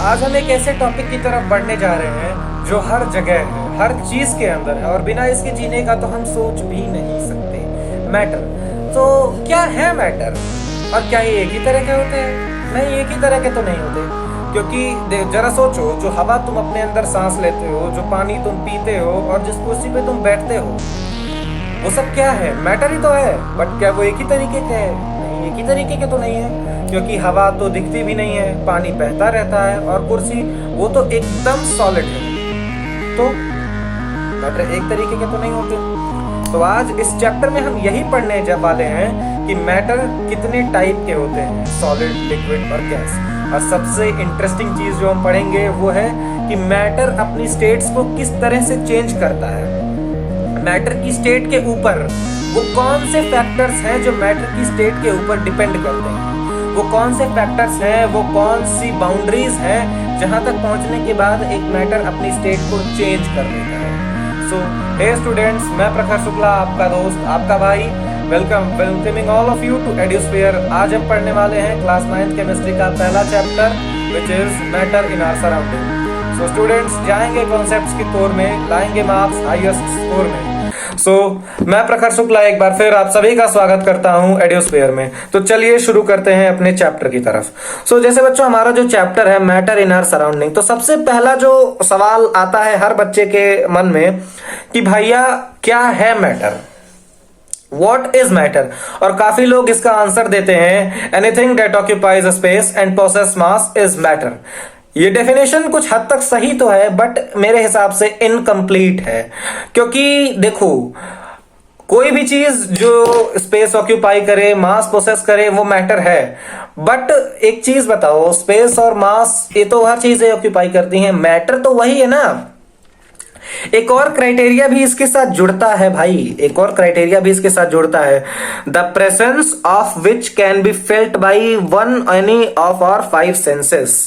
आज हम एक ऐसे टॉपिक की तरफ बढ़ने जा रहे हैं जो हर जगह है, हर चीज के अंदर है और बिना इसके जीने का तो हम सोच भी नहीं सकते। मैटर। तो क्या है मैटर और क्या ये एक ही तरह के होते हैं? नहीं, एक ही तरह के तो नहीं होते, क्योंकि जरा सोचो, जो हवा तुम अपने अंदर सांस लेते हो, जो पानी तुम पीते हो और जिस कुर्सी पे तुम बैठते हो, वो सब क्या है? मैटर ही तो है। बट क्या वो एक ही तरीके के है? नहीं, एक ही तरीके के तो नहीं है, क्योंकि हवा तो दिखती भी नहीं है, पानी बहता रहता है और कुर्सी वो तो एकदम सॉलिड है। तो मैटर एक तरीके के तो नहीं होते। तो आज इस चैप्टर में हम यही पढ़ने वाले हैं कि मैटर कितने टाइप के होते हैं, सॉलिड, लिक्विड और गैस। और सबसे इंटरेस्टिंग चीज जो हम पढ़ेंगे वो है कि मैटर अपनी स्टेट्स को किस तरह से चेंज करता है। मैटर की स्टेट के ऊपर वो कौन से फैक्टर्स हैं जो मैटर की स्टेट के ऊपर डिपेंड करते हैं, वो कौन से फैक्टर्स हैं, वो कौन सी बाउंड्रीज हैं जहां तक पहुंचने के बाद एक मैटर अपनी स्टेट को चेंज कर देता है। सो हे स्टूडेंट्स, मैं प्रखर शुक्ला, आपका दोस्त, आपका भाई, welcoming all of you to Edusphere. आज हम पढ़ने वाले हैं क्लास 9th केमिस्ट्री का पहला chapter which is matter in our surrounding. So students जाएंगे कॉन्सेप्ट्स की तौर में, लाएंगे मार्क्स हाईएस्ट स्कोर में। मैं प्रखर शुक्ला एक बार फिर आप सभी का स्वागत करता हूं एड्यूस्फीयर में। तो चलिए शुरू करते हैं अपने चैप्टर की तरफ। जैसे बच्चों, हमारा जो चैप्टर है मैटर इन आवर सराउंडिंग, तो सबसे पहला जो सवाल आता है हर बच्चे के मन में कि भैया क्या है मैटर, What is matter? और काफी लोग इसका आंसर देते हैं anything that occupies space and possesses mass is matter. ये डेफिनेशन कुछ हद तक सही तो है, बट मेरे हिसाब से इनकम्प्लीट है, क्योंकि देखो, कोई भी चीज जो स्पेस ऑक्यूपाई करे, मास पोसेस करे, वो मैटर है। बट एक चीज बताओ, स्पेस और मास ये तो हर चीजें ऑक्यूपाई करती हैं, मैटर तो वही है ना। एक और क्राइटेरिया भी इसके साथ जुड़ता है भाई, एक और क्राइटेरिया भी इसके साथ जुड़ता है, the presence of which can be felt by one any of our 5 senses.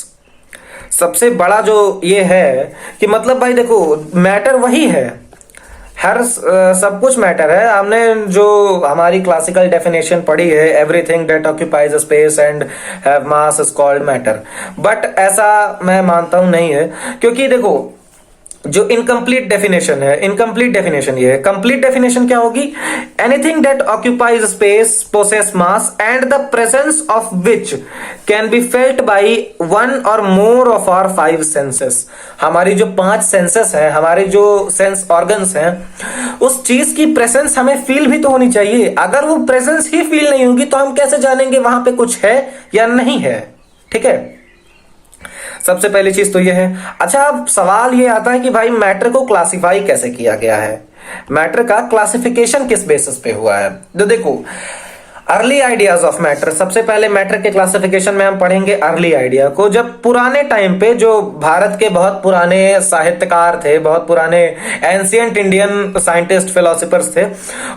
सबसे बड़ा जो ये है कि मतलब भाई देखो, मैटर वही है, हर सब कुछ मैटर है। हमने जो हमारी क्लासिकल डेफिनेशन पढ़ी है, everything that occupies space and have mass is called matter, but ऐसा मैं मानता हूं नहीं है, क्योंकि देखो जो इनकम्प्लीट डेफिनेशन है, इनकम्प्लीट डेफिनेशन ये है। कंप्लीट डेफिनेशन क्या होगी? Anything that occupies space, possess mass and the presence of which can be felt by one और मोर ऑफ आवर 5 सेंसेस। हमारी जो 5 सेंसेस हैं, हमारे जो सेंस ऑर्गन्स हैं, उस चीज की प्रेजेंस हमें फील भी तो होनी चाहिए। अगर वो प्रेजेंस ही फील नहीं होगी तो हम कैसे जानेंगे वहां पे कुछ है या नहीं है? ठीक है, सबसे पहली चीज तो यह है। अच्छा, अब सवाल यह आता है कि भाई मैटर को क्लासिफाई कैसे किया गया है, मैटर का क्लासिफिकेशन किस बेसिस पे हुआ है। तो देखो, अर्ली आइडियाज ऑफ मैटर, सबसे पहले मैटर के क्लासिफिकेशन में हम पढ़ेंगे अर्ली आइडिया को। जब पुराने टाइम पे जो भारत के बहुत पुराने साहित्यकार थे, बहुत पुराने एंशिएंट इंडियन साइंटिस्ट, फिलोसोफर्स थे,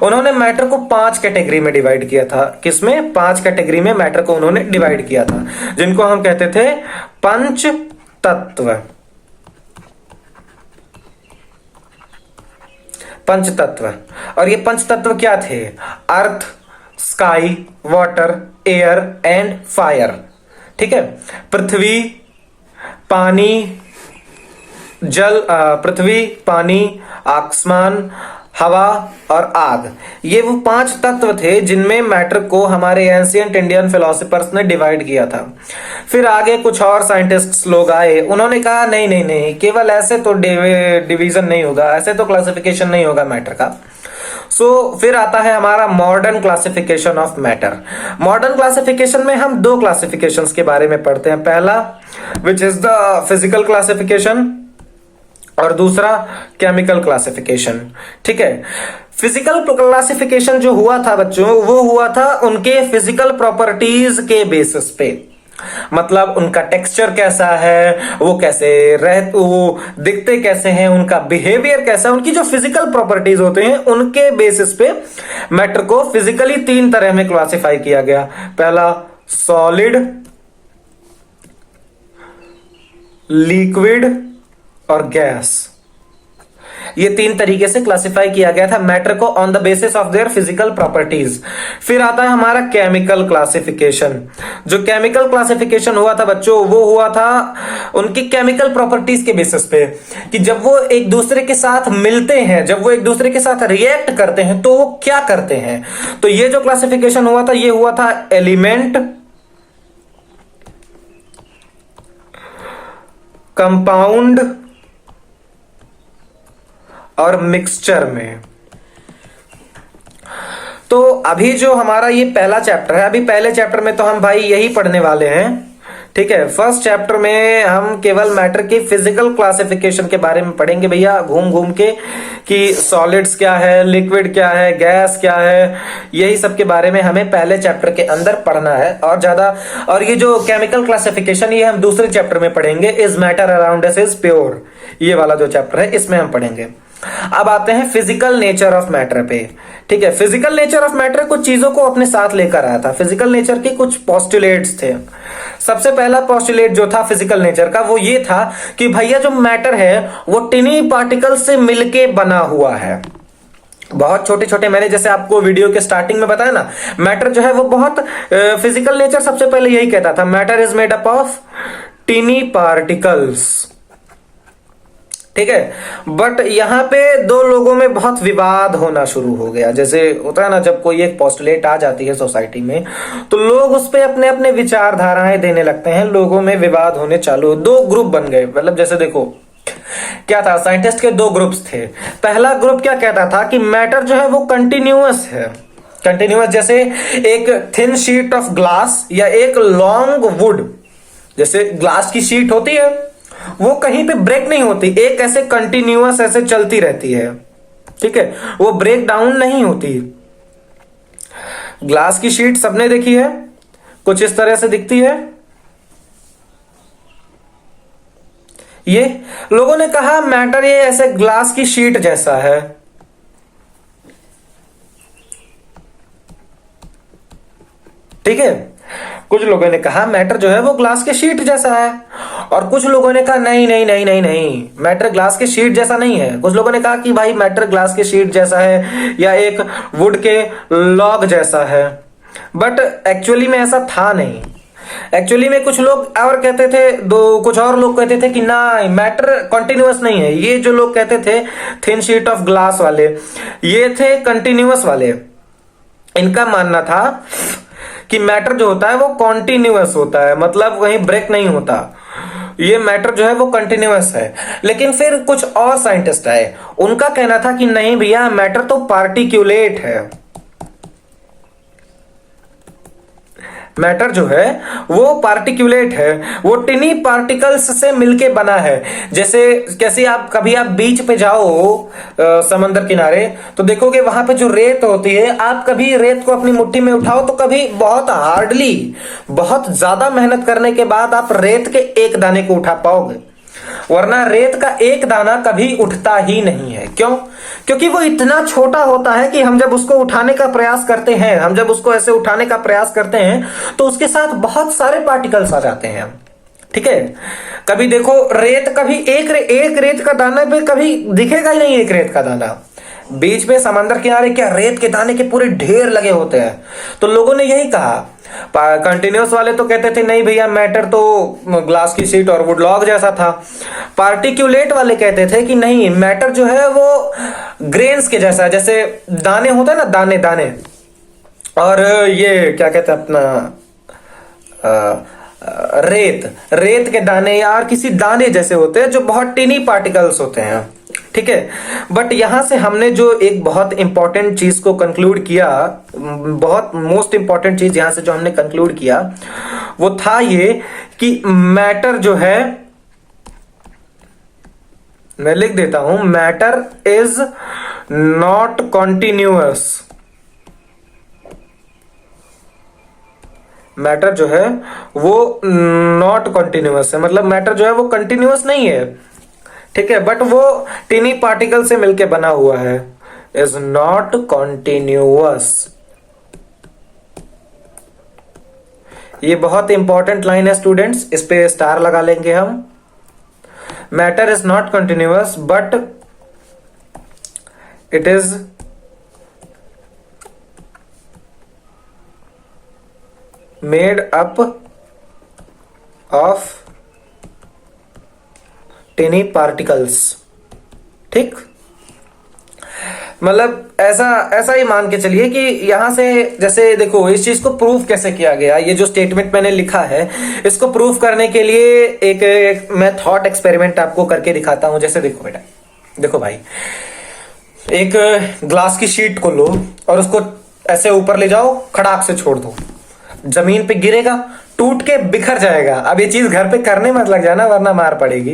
उन्होंने मैटर को 5 कैटेगरी में डिवाइड किया था। किसमें? 5 कैटेगरी में मैटर को उन्होंने डिवाइड किया था, जिनको हम कहते थे पंच तत्व। पंच तत्व। और ये पंच तत्व क्या थे? Earth, sky, water, air and fire. ठीक है, पृथ्वी, पानी, जल, पृथ्वी, पानी, आसमान, हवा और आग, ये वो 5 तत्व थे जिनमें मैटर को हमारे एंशिएंट इंडियन फिलोसोफर्स ने डिवाइड किया था। फिर आगे कुछ और साइंटिस्ट्स लोग आए, उन्होंने कहा नहीं नहीं नहीं, केवल ऐसे तो डिवीजन नहीं होगा, ऐसे तो क्लासिफिकेशन नहीं होगा मैटर का। फिर आता है हमारा modern classification of matter. Modern classification में हम 2 क्लासिफिकेशंस के बारे में पढ़ते हैं। पहला which is the physical classification और दूसरा केमिकल क्लासिफिकेशन। ठीक है, फिजिकल क्लासिफिकेशन जो हुआ था बच्चों, वो हुआ था उनके फिजिकल प्रॉपर्टीज के बेसिस पे। मतलब उनका टेक्सचर कैसा है, वो कैसे वो दिखते कैसे हैं, उनका बिहेवियर कैसा है, उनकी जो फिजिकल प्रॉपर्टीज होते हैं उनके बेसिस पे मैटर को फिजिकली 3 तरह में क्लासिफाई किया गया। पहला सॉलिड, लिक्विड और गैस। ये 3 तरीके से क्लासिफाई किया गया था मैटर को on the basis of their physical properties. फिर आता है हमारा केमिकल क्लासिफिकेशन। जो केमिकल क्लासिफिकेशन हुआ था बच्चों, वो हुआ था उनकी केमिकल प्रॉपर्टीज के बेसिस पे, कि जब वो एक दूसरे के साथ मिलते हैं, जब वो एक दूसरे के साथ रिएक्ट करते हैं तो वो क्या करते हैं। तो ये जो क्लासिफिकेशन हुआ था, ये हुआ था एलिमेंट, कंपाउंड और मिक्सचर में। तो अभी जो हमारा ये पहला चैप्टर है, अभी पहले चैप्टर में तो हम भाई यही पढ़ने वाले हैं, ठीक है। फर्स्ट चैप्टर में हम केवल मैटर की फिजिकल क्लासिफिकेशन के बारे में पढ़ेंगे भैया, घूम घूम के, कि सॉलिड्स क्या है, लिक्विड क्या है, गैस क्या है, यही सब के बारे में हमें पहले चैप्टर के अंदर पढ़ना है और ज्यादा। और ये जो केमिकल क्लासिफिकेशन, ये हम दूसरे चैप्टर में पढ़ेंगे, is matter around us is pure, ये वाला जो चैप्टर है इसमें हम पढ़ेंगे। अब आते हैं फिजिकल नेचर ऑफ मैटर पे, ठीक है। फिजिकल नेचर ऑफ मैटर कुछ चीजों को अपने साथ लेकर आया था। फिजिकल नेचर के कुछ पोस्टुलेट्स थे। सबसे पहला पोस्टुलेट जो था फिजिकल नेचर का, वो ये था कि भैया जो मैटर है वो टिनी पार्टिकल से मिलके बना हुआ है। बहुत छोटे छोटे, मैंने जैसे आपको वीडियो के स्टार्टिंग में बताया ना, मैटर जो है वो बहुत, फिजिकल नेचर सबसे पहले यही कहता था, matter is made up of टिनी particles, ठीक है। बट यहां पे दो लोगों में बहुत विवाद होना शुरू हो गया। जैसे होता है ना, जब कोई एक पोस्टुलेट आ जाती है सोसाइटी में, तो लोग उस पे अपने अपने विचारधाराएं देने लगते हैं, लोगों में विवाद होने चालू, दो ग्रुप बन गए। मतलब जैसे देखो क्या था, साइंटिस्ट के दो ग्रुप्स थे। पहला ग्रुप क्या कहता था कि मैटर जो है वो कंटिन्यूअस है, कंटिन्यूअस, जैसे एक थिन शीट ऑफ ग्लास या एक लॉन्ग वुड, जैसे ग्लास की शीट होती है वो कहीं पे ब्रेक नहीं होती, एक ऐसे कंटिन्यूअस ऐसे चलती रहती है, ठीक है, वो ब्रेक डाउन नहीं होती। ग्लास की शीट सबने देखी है, कुछ इस तरह से दिखती है। ये लोगों ने कहा मैटर ये ऐसे ग्लास की शीट जैसा है, ठीक है। कुछ लोगों ने कहा मैटर जो है वो ग्लास के शीट जैसा है, और कुछ लोगों ने कहा नहीं नहीं नहीं नहीं नहीं, मैटर ग्लास के शीट जैसा नहीं है। कुछ लोगों ने कहा कि भाई मैटर ग्लास के शीट जैसा है या एक वुड के लॉग जैसा है, बट एक्चुअली में ऐसा था नहीं। एक्चुअली में कुछ लोग और कहते थे, कुछ और लोग कहते थे कि ना मैटर कंटिन्यूअस नहीं है। ये जो लोग कहते थे थिन शीट ऑफ ग्लास वाले, ये थे कंटिन्यूअस वाले। इनका मानना था कि मैटर जो होता है वो कॉन्टिन्यूअस होता है, मतलब कहीं ब्रेक नहीं होता, ये मैटर जो है वो कंटिन्यूअस है। लेकिन फिर कुछ और साइंटिस्ट आए, उनका कहना था कि नहीं भैया मैटर तो पार्टिक्यूलेट है, मैटर जो है वो पार्टिकुलेट है, वो टिनी पार्टिकल्स से मिलके बना है। जैसे कैसे आप कभी आप बीच पे जाओ समंदर किनारे, तो देखोगे वहां पे जो रेत होती है, आप कभी रेत को अपनी मुट्ठी में उठाओ तो कभी बहुत हार्डली, बहुत ज्यादा मेहनत करने के बाद आप रेत के एक दाने को उठा पाओगे, वरना रेत का एक दाना कभी उठता ही नहीं है। क्यों? क्योंकि वो इतना छोटा होता है कि हम जब उसको उठाने का प्रयास करते हैं, हम जब उसको ऐसे उठाने का प्रयास करते हैं तो उसके साथ बहुत सारे पार्टिकल्स आ जाते हैं, ठीक है। कभी देखो रेत, कभी एक रेत का दाना पे कभी दिखेगा ही नहीं एक रेत का दाना। बीच में समंदर किनारे क्या रेत के दाने के पूरे ढेर लगे होते हैं। तो लोगों ने यही कहा, कंटिन्यूअस वाले तो कहते थे नहीं भैया मैटर तो ग्लास की शीट और वुड लॉग जैसा था। पार्टिकुलेट वाले कहते थे कि नहीं मैटर जो है वो ग्रेन्स के जैसा, जैसे दाने होते हैं ना, दाने दाने, और ये क्या कहते हैं अपना रेत के दाने या किसी दाने जैसे होते हैं जो बहुत टिनी पार्टिकल्स होते हैं, ठीक है। बट यहां से हमने जो एक बहुत इंपॉर्टेंट चीज को कंक्लूड किया, बहुत मोस्ट इंपॉर्टेंट चीज यहां से जो हमने कंक्लूड किया वो था ये कि मैटर जो है, मैं लिख देता हूं, matter is not continuous. Matter जो है वो नॉट कॉन्टिन्यूअस है, मतलब मैटर जो है वो कंटिन्यूअस नहीं है, ठीक है, बट वो टिनी पार्टिकल से मिलके बना हुआ है, इज नॉट कॉन्टिन्यूअस। ये बहुत इंपॉर्टेंट लाइन है स्टूडेंट्स, इस पे स्टार लगा लेंगे हम। Matter is not continuous but it is made up of टिनी particles. ठीक, मतलब ऐसा ऐसा ही मान के चलिए कि यहां से जैसे देखो इस चीज को प्रूव कैसे किया गया, ये जो स्टेटमेंट मैंने लिखा है इसको प्रूव करने के लिए एक मैं थॉट एक्सपेरिमेंट आपको करके दिखाता हूं। जैसे देखो बेटा, देखो भाई, एक ग्लास की शीट को लो और उसको ऐसे ऊपर ले जाओ, खड़ाक से छोड़ दो, जमीन पे गिरेगा, टूट के बिखर जाएगा। अब ये चीज घर पे करने मत लग जाना वरना मार पड़ेगी।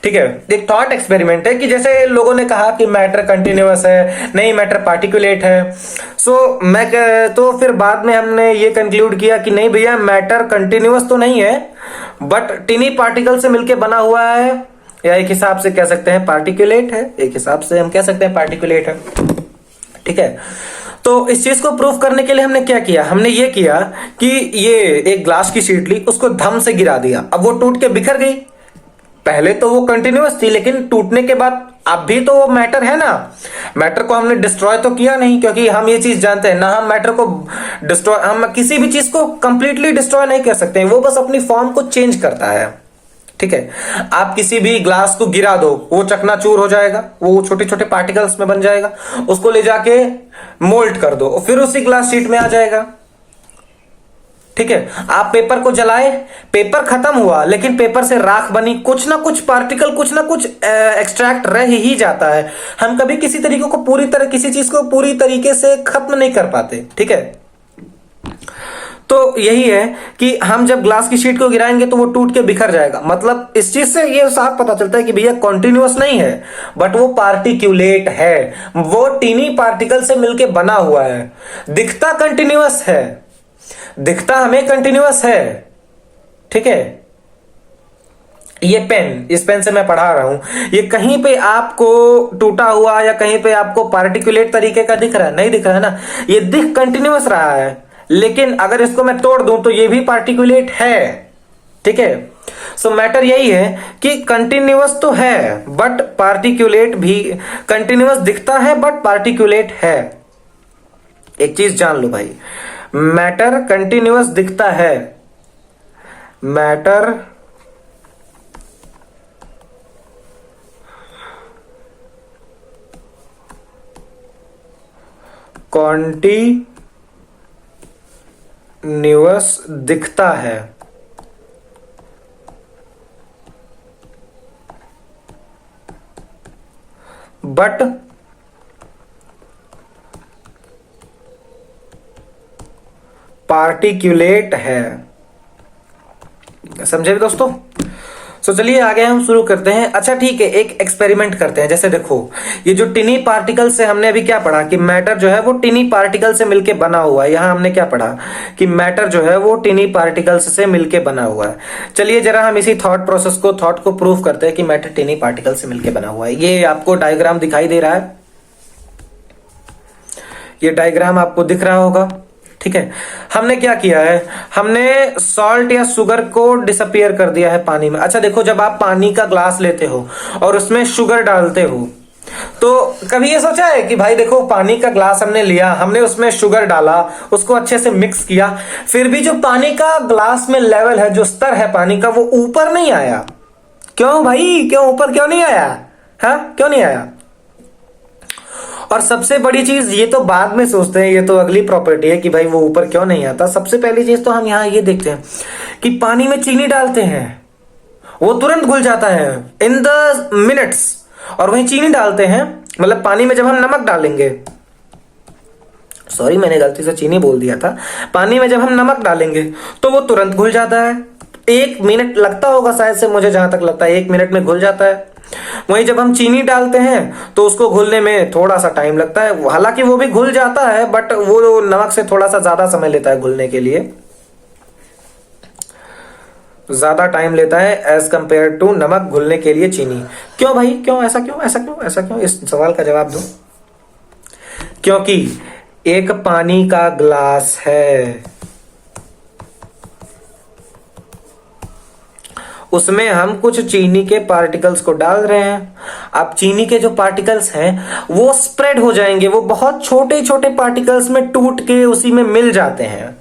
ठीक है, एक थॉट एक्सपेरिमेंट है कि जैसे लोगों ने कहा कि मैटर कंटिन्यूअस है, नहीं मैटर पार्टिकुलेट है। तो फिर बाद में हमने ये कंक्लूड किया कि नहीं भैया, मैटर कंटिन्यूअस तो नहीं है बट टिनी पार्टिकल से मिलके बना हुआ है, या एक हिसाब से कह सकते हैं पार्टिकुलेट है, एक हिसाब से हम कह सकते हैं पार्टिकुलेट है। ठीक है, तो इस चीज को प्रूफ करने के लिए हमने क्या किया, हमने ये किया कि ये एक ग्लास की शीट ली, उसको धम से गिरा दिया, अब वो टूट के बिखर गई। पहले तो वो कंटिन्यूअस थी लेकिन टूटने के बाद अब भी तो वो मैटर है ना, मैटर को हमने डिस्ट्रॉय तो किया नहीं, क्योंकि हम ये चीज जानते हैं ना, हम मैटर को डिस्ट्रॉय, हम किसी भी चीज को कंप्लीटली डिस्ट्रॉय नहीं कर सकते, वो बस अपनी फॉर्म को चेंज करता है। ठीक है, आप किसी भी ग्लास को गिरा दो, वो चकनाचूर हो जाएगा, वो छोटे छोटे पार्टिकल्स में बन जाएगा, उसको ले जाके मोल्ड कर दो, फिर उसी ग्लास शीट में आ जाएगा। ठीक है, आप पेपर को जलाए, पेपर खत्म हुआ लेकिन पेपर से राख बनी, कुछ ना कुछ पार्टिकल, कुछ ना कुछ एक्सट्रैक्ट रह ही जाता है। हम कभी किसी तरीके को किसी चीज को पूरी तरीके से खत्म नहीं कर पाते। ठीक है, तो यही है कि हम जब ग्लास की शीट को गिराएंगे तो वो टूट के बिखर जाएगा। मतलब इस चीज से ये साफ पता चलता है कि भैया कॉन्टिन्यूअस नहीं है बट वो पार्टिकुलेट है, वो टीनी पार्टिकल से मिलके बना हुआ है। दिखता कंटिन्यूअस है, दिखता हमें कंटिन्यूअस है। ठीक है, ये पेन, इस पेन से मैं पढ़ा रहा हूं, ये कहीं पे आपको टूटा हुआ या कहीं पे आपको पार्टिकुलेट तरीके का दिख रहा है? नहीं दिख रहा है ना, ये दिख कंटिन्यूअस रहा है, लेकिन अगर इसको मैं तोड़ दूं तो ये भी पार्टिकुलेट है। ठीक है, सो मैटर यही है कि कंटिन्यूअस तो है बट पार्टिकुलेट भी, कंटिन्यूअस दिखता है बट पार्टिकुलेट है। एक चीज जान लो भाई, मैटर कंटिन्यूअस दिखता है, मैटर कॉन्टिन्यूअस दिखता है बट पार्टिकुलेट है। समझे दोस्तों? सो चलिए आगे हम शुरू करते हैं। अच्छा ठीक है, एक एक्सपेरिमेंट करते हैं। जैसे देखो, ये जो टिनी पार्टिकल से हमने अभी क्या पढ़ा कि मैटर जो है वो टिनी पार्टिकल से मिलके बना हुआ है। यहां हमने क्या पढ़ा कि मैटर जो है वो टिनी पार्टिकल्स से मिलके बना हुआ है। चलिए जरा हम इसी थॉट प्रोसेस को, थॉट को प्रूव करते हैं कि मैटर टिनी पार्टिकल से मिलके बना हुआ है। ये आपको डायग्राम दिखाई दे रहा है, ये डायग्राम आपको दिख रहा होगा। ठीक है, हमने क्या किया है, हमने सॉल्ट या शुगर को डिसअपियर कर दिया है पानी में। अच्छा देखो, जब आप पानी का ग्लास लेते हो और उसमें शुगर डालते हो तो कभी ये सोचा है कि भाई देखो, पानी का ग्लास हमने लिया, हमने उसमें शुगर डाला, उसको अच्छे से मिक्स किया, फिर भी जो पानी का ग्लास में लेवल है, जो स्तर है पानी का, वो ऊपर नहीं आया। क्यों भाई, क्यों ऊपर क्यों नहीं आया? हाँ, क्यों नहीं आया? और सबसे बड़ी चीज, ये तो बाद में सोचते हैं, ये तो अगली प्रॉपर्टी है कि भाई वो ऊपर क्यों नहीं आता। सबसे पहली चीज तो हम यहां ये देखते हैं कि पानी में चीनी डालते हैं, वो तुरंत घुल जाता है इन द मिनट्स, और वहीं चीनी डालते हैं, मतलब पानी में जब हम नमक डालेंगे, सॉरी मैंने गलती से चीनी बोल दिया था, पानी में जब हम नमक डालेंगे तो वो तुरंत घुल जाता है। 1 मिनट लगता होगा शायद से, मुझे जहां तक लगता है 1 मिनट में घुल जाता है। वहीं जब हम चीनी डालते हैं तो उसको घुलने में थोड़ा सा टाइम लगता है, हालांकि वो भी घुल जाता है बट वो नमक से थोड़ा सा ज्यादा समय लेता है घुलने के लिए, ज्यादा टाइम लेता है एज कंपेयर टू नमक घुलने के लिए चीनी। क्यों भाई, क्यों ऐसा, क्यों ऐसा, क्यों ऐसा, क्यों? इस सवाल का जवाब दो। क्योंकि एक पानी का ग्लास है उसमें हम कुछ चीनी के पार्टिकल्स को डाल रहे हैं। अब चीनी के जो पार्टिकल्स हैं वो स्प्रेड हो जाएंगे, वो बहुत छोटे छोटे पार्टिकल्स में टूट के उसी में मिल जाते हैं।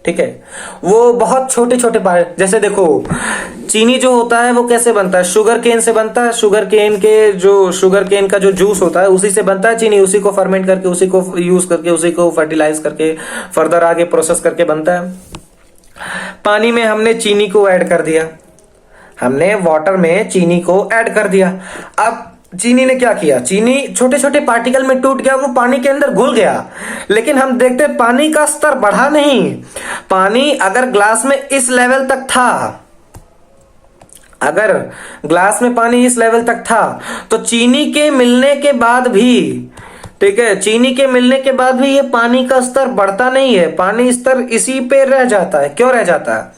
ठीक है, वो बहुत छोटे छोटे जैसे देखो चीनी जो होता है वो कैसे बनता है, शुगर केन से बनता है। शुगर केन का जो जूस होता है उसी से बनता है चीनी, उसी को फर्मेंट करके, उसी को यूज करके, उसी को फर्टिलाइज करके फर्दर आगे प्रोसेस करके बनता है। पानी में हमने चीनी को ऐड कर दिया, हमने वाटर में चीनी को ऐड कर दिया। अब चीनी ने क्या किया, चीनी छोटे छोटे पार्टिकल में टूट गया, वो पानी के अंदर घुल गया। लेकिन हम देखते हैं पानी का स्तर बढ़ा नहीं। पानी अगर ग्लास में इस लेवल तक था, अगर ग्लास में पानी इस लेवल तक था, तो चीनी के मिलने के बाद भी, ठीक है, चीनी के मिलने के बाद भी ये पानी का स्तर बढ़ता नहीं है, पानी स्तर इसी पे रह जाता है। क्यों रह जाता है?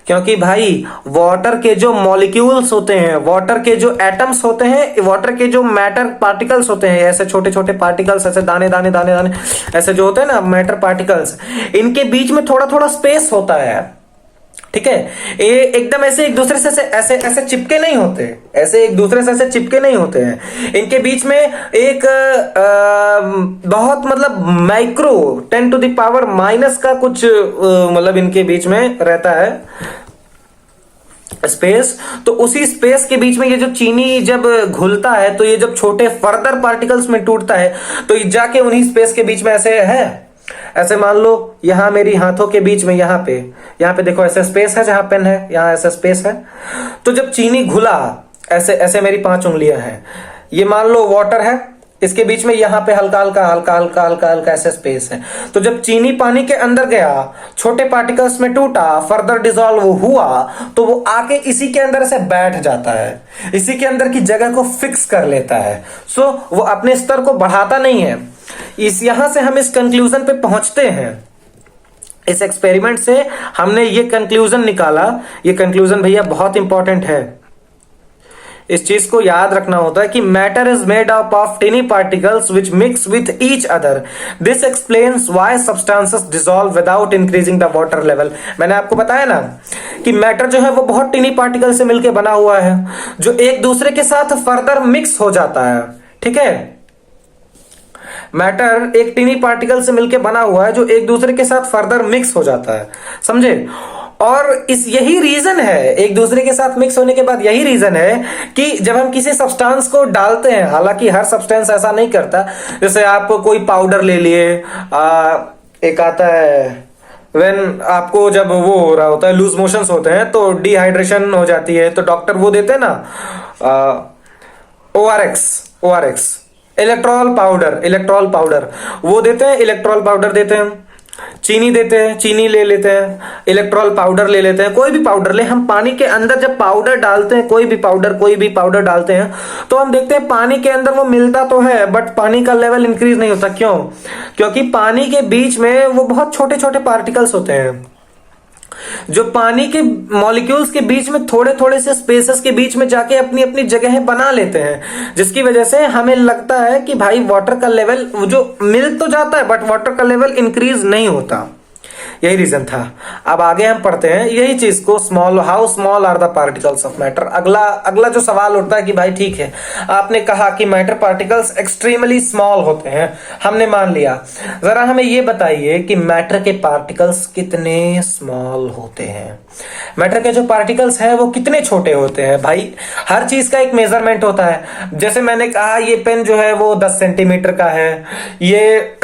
क्योंकि भाई वाटर के जो मॉलिक्यूल्स होते हैं, वाटर के जो एटम्स होते हैं, वाटर के जो मैटर पार्टिकल्स होते हैं, ऐसे छोटे छोटे पार्टिकल्स, ऐसे दाने दाने दाने दाने ऐसे जो होते हैं ना मैटर पार्टिकल्स, इनके बीच में थोड़ा थोड़ा स्पेस होता है। ठीक है, ये एकदम ऐसे एक दूसरे से ऐसे ऐसे चिपके नहीं होते, ऐसे एक दूसरे से ऐसे चिपके नहीं होते हैं। इनके बीच में एक बहुत मतलब माइक्रो 10⁻⁻ का कुछ मतलब इनके बीच में रहता है स्पेस। तो उसी स्पेस के बीच में ये जो चीनी जब घुलता है, तो ये जब छोटे फर्दर पार्टिकल्स में टूटता है, तो ये जाके उन्हीं स्पेस के बीच में ऐसे है। ऐसे मान लो यहां मेरी हाथों के बीच में यहां पे देखो ऐसा स्पेस है, जहां पेन है यहां ऐसा स्पेस है। तो जब चीनी घुला, ऐसे ऐसे मेरी 5 उंगलियां हैं, ये मान लो वाटर है, इसके बीच में यहां पे हल्का हल्का हल्का हल्का हल्का हल्का ऐसा स्पेस है। तो जब चीनी पानी के अंदर गया, छोटे पार्टिकल्स में टूटा, फर्दर डिसॉल्व हुआ, तो वो आके इसी के अंदर से बैठ जाता है, इसी के अंदर की जगह को फिक्स कर लेता है। सो वो अपने स्तर को बढ़ाता नहीं है। यहां से हम इस कंक्लूजन पे पहुंचते हैं, इस एक्सपेरिमेंट से हमने ये कंक्लूजन निकाला। ये कंक्लूजन भैया बहुत इंपॉर्टेंट है, इस चीज को याद रखना होता है कि matter is made up of टिनी particles which mix with each other. This explains why substances dissolve without increasing the water level. मैंने आपको बताया ना कि मैटर जो है वो बहुत टिनी पार्टिकल से मिलकर बना हुआ है, जो एक दूसरे के साथ फर्दर मिक्स हो जाता है। ठीक है, मैटर एक टिनी पार्टिकल से मिलकर बना हुआ है, जो एक दूसरे के साथ फर्दर मिक्स हो जाता है, समझे। और यही रीजन है, एक दूसरे के साथ मिक्स होने के बाद यही रीजन है कि जब हम किसी सब्सटेंस को डालते हैं, हालांकि हर सब्सटेंस ऐसा नहीं करता, जैसे आप कोई पाउडर ले लिए, एक आता है व्हेन आपको जब वो हो रहा होता है, लूज मोशंस होते हैं, तो डिहाइड्रेशन हो जाती है, तो डॉक्टर वो देते हैं ना ORX इलेक्ट्रॉल पाउडर वो देते हैं, इलेक्ट्रॉल पाउडर देते हैं। चीनी देते हैं, चीनी ले लेते हैं, इलेक्ट्रॉल पाउडर ले लेते हैं, कोई भी पाउडर ले। हम पानी के अंदर जब पाउडर डालते हैं, कोई भी पाउडर डालते हैं, तो हम देखते हैं पानी के अंदर वो मिलता तो है, बट पानी का लेवल इंक्रीज नहीं होता। क्यों? क्योंकि पानी के बीच में वो बहुत छोटे छोटे पार्टिकल्स होते हैं, जो पानी के मॉलिक्यूल्स के बीच में थोड़े थोड़े से स्पेसेस के बीच में जाके अपनी अपनी जगह बना लेते हैं, जिसकी वजह से हमें लगता है कि भाई वाटर का लेवल जो मिल तो जाता है, बट वाटर का लेवल इंक्रीज नहीं होता। यही रीजन था। अब आगे हम पढ़ते हैं यही चीज को, how small are the particles of matter. अगला जो सवाल उठता है कि भाई ठीक है, आपने कहा कि मैटर पार्टिकल्स एक्सट्रीमली स्मॉल होते हैं, हमने मान लिया, जरा हमें ये बताइए कि मैटर के पार्टिकल्स कितने स्मॉल होते हैं। मैटर के जो पार्टिकल्स हैं वो कितने छोटे होते हैं। भाई हर चीज का एक मेजरमेंट होता है। जैसे मैंने कहा ये पेन जो है वो 10 सेंटीमीटर का है, ये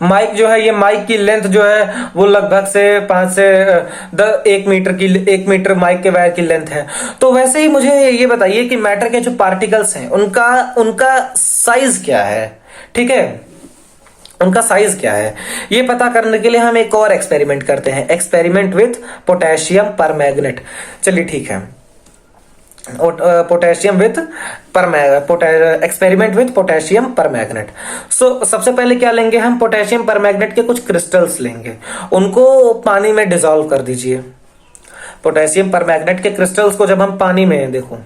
माइक जो है, ये माइक की लेंथ जो है वो लगभग से 5 से 1 मीटर माइक के वायर की लेंथ है। तो वैसे ही मुझे ये बताइए कि मैटर के जो पार्टिकल्स हैं उनका साइज क्या है। ठीक है, उनका साइज क्या है, ये पता करने के लिए हम एक और एक्सपेरिमेंट करते हैं, एक्सपेरिमेंट विथ पोटेशियम परमैंगनेट। चलिए ठीक है, एक्सपेरिमेंट विथ पोटेशियम परमैंगनेट। सो सबसे पहले क्या लेंगे हम, पोटेशियम परमैंगनेट के कुछ क्रिस्टल्स लेंगे, उनको पानी में डिसॉल्व कर दीजिए। पोटेशियम परमैंगनेट के क्रिस्टल्स को जब हम पानी में, देखो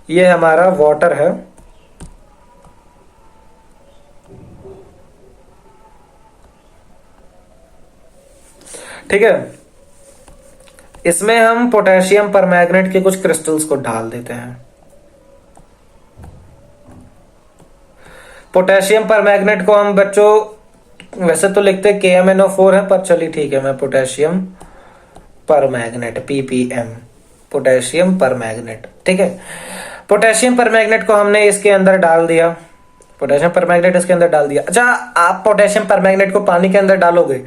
ये हमारा वाटर है, ठीक है, इसमें हम पोटेशियम परमैंगनेट के कुछ क्रिस्टल्स को डाल देते हैं। पोटेशियम परमैंगनेट को हम बच्चों वैसे तो लिखते KMnO4 है, पर चलिए ठीक है, मैं potassium permanganate PPM, potassium permanganate, ठीक है। पोटेशियम परमैंगनेट को हमने इसके अंदर डाल दिया, पोटेशियम परमैंगनेट इसके अंदर डाल दिया। अच्छा, आप पोटेशियम परमैंगनेट को पानी के अंदर डालोगे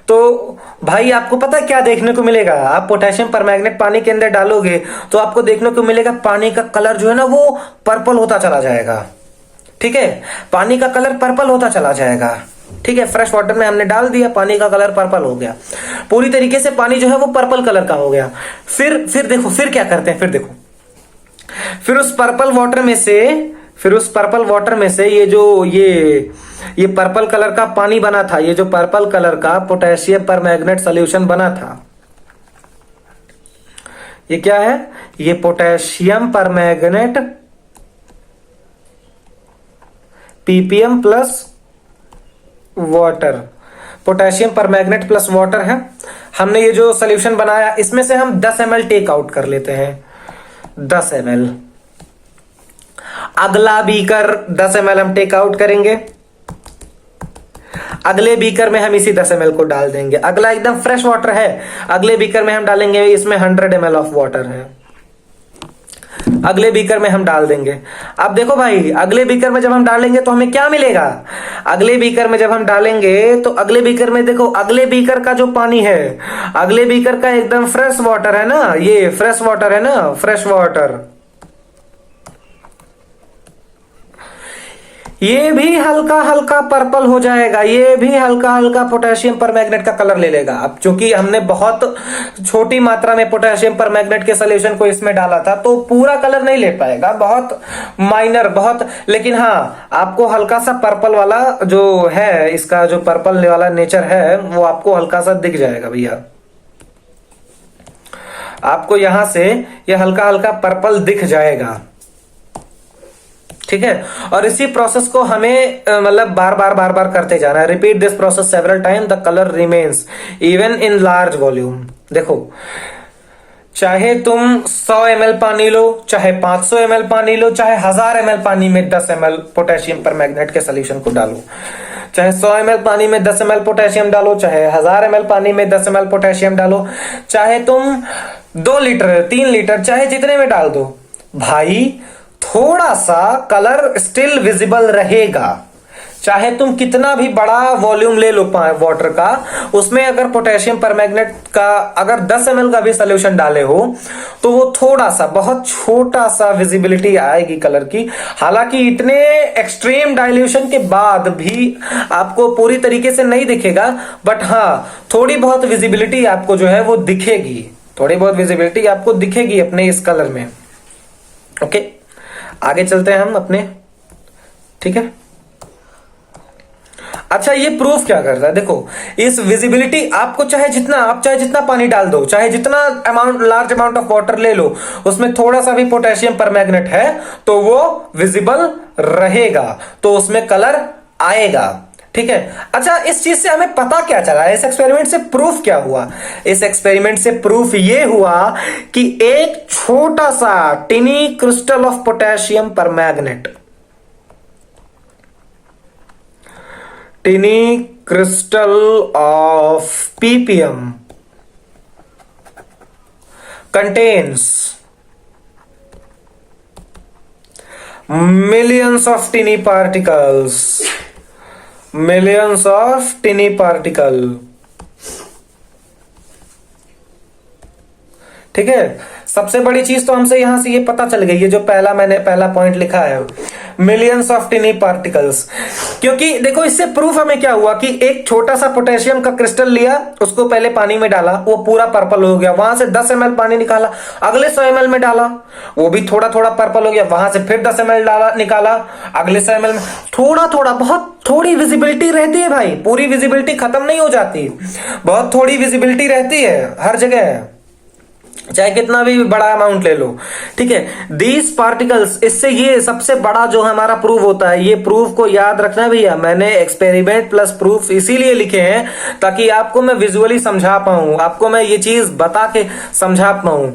तो भाई आपको पता है क्या देखने को मिलेगा? आप पोटेशियम परमैंगनेट पानी के अंदर डालोगे तो आपको देखने को मिलेगा पानी का कलर जो है ना वो पर्पल होता चला जाएगा, ठीक है, पानी का कलर पर्पल होता चला जाएगा, ठीक है। फ्रेश वाटर में हमने डाल दिया, पानी का कलर पर्पल हो गया, पूरी तरीके से पानी जो है वो पर्पल कलर का हो गया। फिर देखो, फिर क्या करते हैं, फिर देखो, फिर उस पर्पल वाटर में से ये पर्पल कलर का पानी बना था, ये जो पर्पल कलर का पोटेशियम परमैंगनेट सॉल्यूशन बना था, ये क्या है? ये potassium permanganate PPM plus water, potassium permanganate plus water है। हमने ये जो सॉल्यूशन बनाया इसमें से हम 10 ml टेक आउट कर लेते हैं, 10 ml। अगला बीकर 10 ml हम टेक आउट करेंगे, अगले बीकर में हम इसी 10 ml को डाल देंगे। अगला एकदम फ्रेश वाटर है, अगले बीकर में हम डालेंगे, इसमें 100 ml ऑफ वाटर है, अगले बीकर में हम डाल देंगे। अब देखो भाई, अगले बीकर में जब हम डालेंगे तो हमें क्या मिलेगा? अगले बीकर में जब हम डालेंगे तो अगले बीकर में देखो, अगले बीकर का जो पानी है, अगले बीकर का एकदम फ्रेश वाटर है ना, ये फ्रेश वाटर है ना, फ्रेश वाटर, ये भी हल्का हल्का पर्पल हो जाएगा, ये भी हल्का हल्का पोटेशियम परमैंगनेट का कलर ले लेगा। अब चूंकि हमने बहुत छोटी मात्रा में पोटेशियम परमैंगनेट के सॉल्यूशन को इसमें डाला था तो पूरा कलर नहीं ले पाएगा, बहुत माइनर, बहुत, लेकिन हाँ आपको हल्का सा पर्पल वाला जो है, इसका जो पर्पल वाला नेचर है वो आपको हल्का सा दिख जाएगा भैया, आपको यहां से ये हल्का हल्का पर्पल दिख जाएगा, ठीक है। और इसी प्रोसेस को हमें मतलब बार बार करते जाना है। Repeat this process several time, the colour remains even in large volume. देखो, चाहे तुम 100 ml पानी लो, चाहे 500 ml पानी लो, चाहे 1000 ml पानी में 10 ml पोटेशियम परमैंगनेट के सॉल्यूशन को डालो, चाहे 100 ml पानी में 10 ml पोटेशियम डालो, चाहे 1000 ml पानी में 10 ml पोटेशियम डालो, चाहे तुम 2 लीटर 3 लीटर चाहे जितने में डाल दो, भाई थोड़ा सा कलर स्टिल विजिबल रहेगा। चाहे तुम कितना भी बड़ा वॉल्यूम ले लो वाटर का, उसमें अगर पोटेशियम परमैंगनेट का अगर 10 ml का भी सॉल्यूशन डाले हो तो वो थोड़ा सा, बहुत छोटा सा विजिबिलिटी आएगी कलर की। हालांकि इतने एक्सट्रीम डाइल्यूशन के बाद भी आपको पूरी तरीके से नहीं दिखेगा, बट हाँ थोड़ी बहुत विजिबिलिटी आपको जो है वो दिखेगी, थोड़ी बहुत विजिबिलिटी आपको दिखेगी अपने इस कलर में। ओके, आगे चलते हैं हम अपने, ठीक है। अच्छा, ये प्रूफ क्या करता है? देखो, इस विजिबिलिटी आपको चाहे जितना पानी डाल दो, चाहे जितना amount, large amount of water ले लो, उसमें थोड़ा सा भी पोटेशियम परमैंगनेट है तो वो विजिबल रहेगा, तो उसमें कलर आएगा, ठीक है। अच्छा, इस चीज से हमें पता क्या चला? इस एक्सपेरिमेंट से प्रूफ क्या हुआ? इस एक्सपेरिमेंट से प्रूफ ये हुआ कि एक छोटा सा टिनी crystal of potassium permanganate, टिनी crystal of PPM contains millions of tiny particles, millions of tiny particle, ठीक है। सबसे बड़ी चीज तो हमसे यहां से ये पता चल गई है, जो मैंने पहला पॉइंट लिखा है, मिलियंस ऑफ टिनी पार्टिकल्स। क्योंकि देखो, इससे प्रूफ हमें क्या हुआ कि एक छोटा सा पोटेशियम का क्रिस्टल लिया, उसको पहले पानी में डाला, वो पूरा पर्पल हो गया, वहां से 10 ml पानी निकाला, अगले 100 ml में डाला, वो भी थोड़ा थोड़ा पर्पल हो गया, वहां से फिर 10 ml डाला, निकाला, अगले 100 ml में थोड़ा थोड़ा, बहुत थोड़ी विजिबिलिटी रहती है भाई, पूरी विजिबिलिटी खत्म नहीं हो जाती, बहुत थोड़ी विजिबिलिटी रहती है हर जगह, चाहे कितना भी बड़ा अमाउंट ले लो, ठीक है। दीज पार्टिकल्स, इससे ये सबसे बड़ा जो हमारा प्रूफ होता है, ये प्रूफ को याद रखना भैया, मैंने एक्सपेरिमेंट प्लस प्रूफ इसीलिए लिखे हैं ताकि आपको मैं विजुअली समझा पाऊं, आपको मैं ये चीज बता के समझा पाऊं।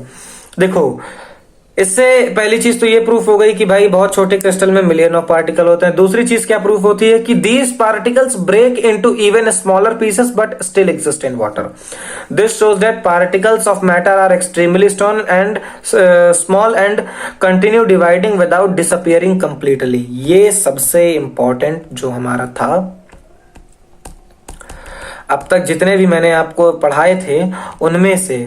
देखो, इससे पहली चीज तो ये प्रूफ हो गई कि भाई बहुत छोटे क्रिस्टल में मिलियन ऑफ पार्टिकल होते हैं। दूसरी चीज क्या प्रूफ होती है कि these particles break into even smaller pieces but still exist in water. This shows that particles of matter are extremely small and continue dividing without disappearing completely. ये सबसे इंपॉर्टेंट जो हमारा था, अब तक जितने भी मैंने आपको पढ़ाए थे उनमें से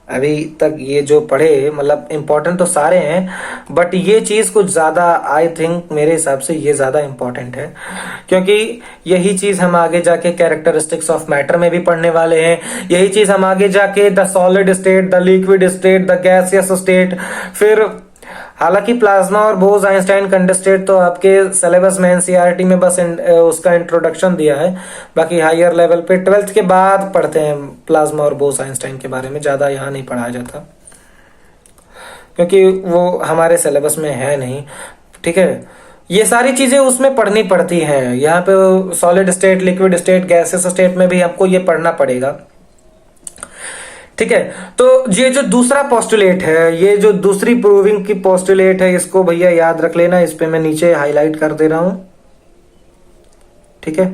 अभी तक ये जो पढ़े, मतलब इंपॉर्टेंट तो सारे हैं, बट ये चीज कुछ ज्यादा, आई थिंक मेरे हिसाब से ये ज्यादा इंपॉर्टेंट है, क्योंकि यही चीज हम आगे जाके कैरेक्टरिस्टिक्स ऑफ मैटर में भी पढ़ने वाले हैं। यही चीज हम आगे जाके the solid state, the liquid state, the gaseous state, फिर हालांकि प्लाज्मा और बोज आइंस्टाइन कंडेंसेट तो आपके सिलेबस में एनसीईआरटी में बस उसका इंट्रोडक्शन दिया है, बाकी हायर लेवल पे 12th के बाद पढ़ते हैं प्लाज्मा और बोज आइंस्टाइन के बारे में, ज्यादा यहाँ नहीं पढ़ाया जाता क्योंकि वो हमारे सिलेबस में है नहीं, ठीक है। ये सारी चीजें उसमें पढ़नी पड़ती हैं, यहाँ पे solid state, liquid state, gaseous state में भी आपको ये पढ़ना पड़ेगा, ठीक है। तो ये जो दूसरा पोस्टुलेट है, ये जो दूसरी प्रूविंग की पोस्टुलेट है, इसको भैया याद रख लेना, इस पे मैं नीचे हाईलाइट कर दे रहा हूं, ठीक है।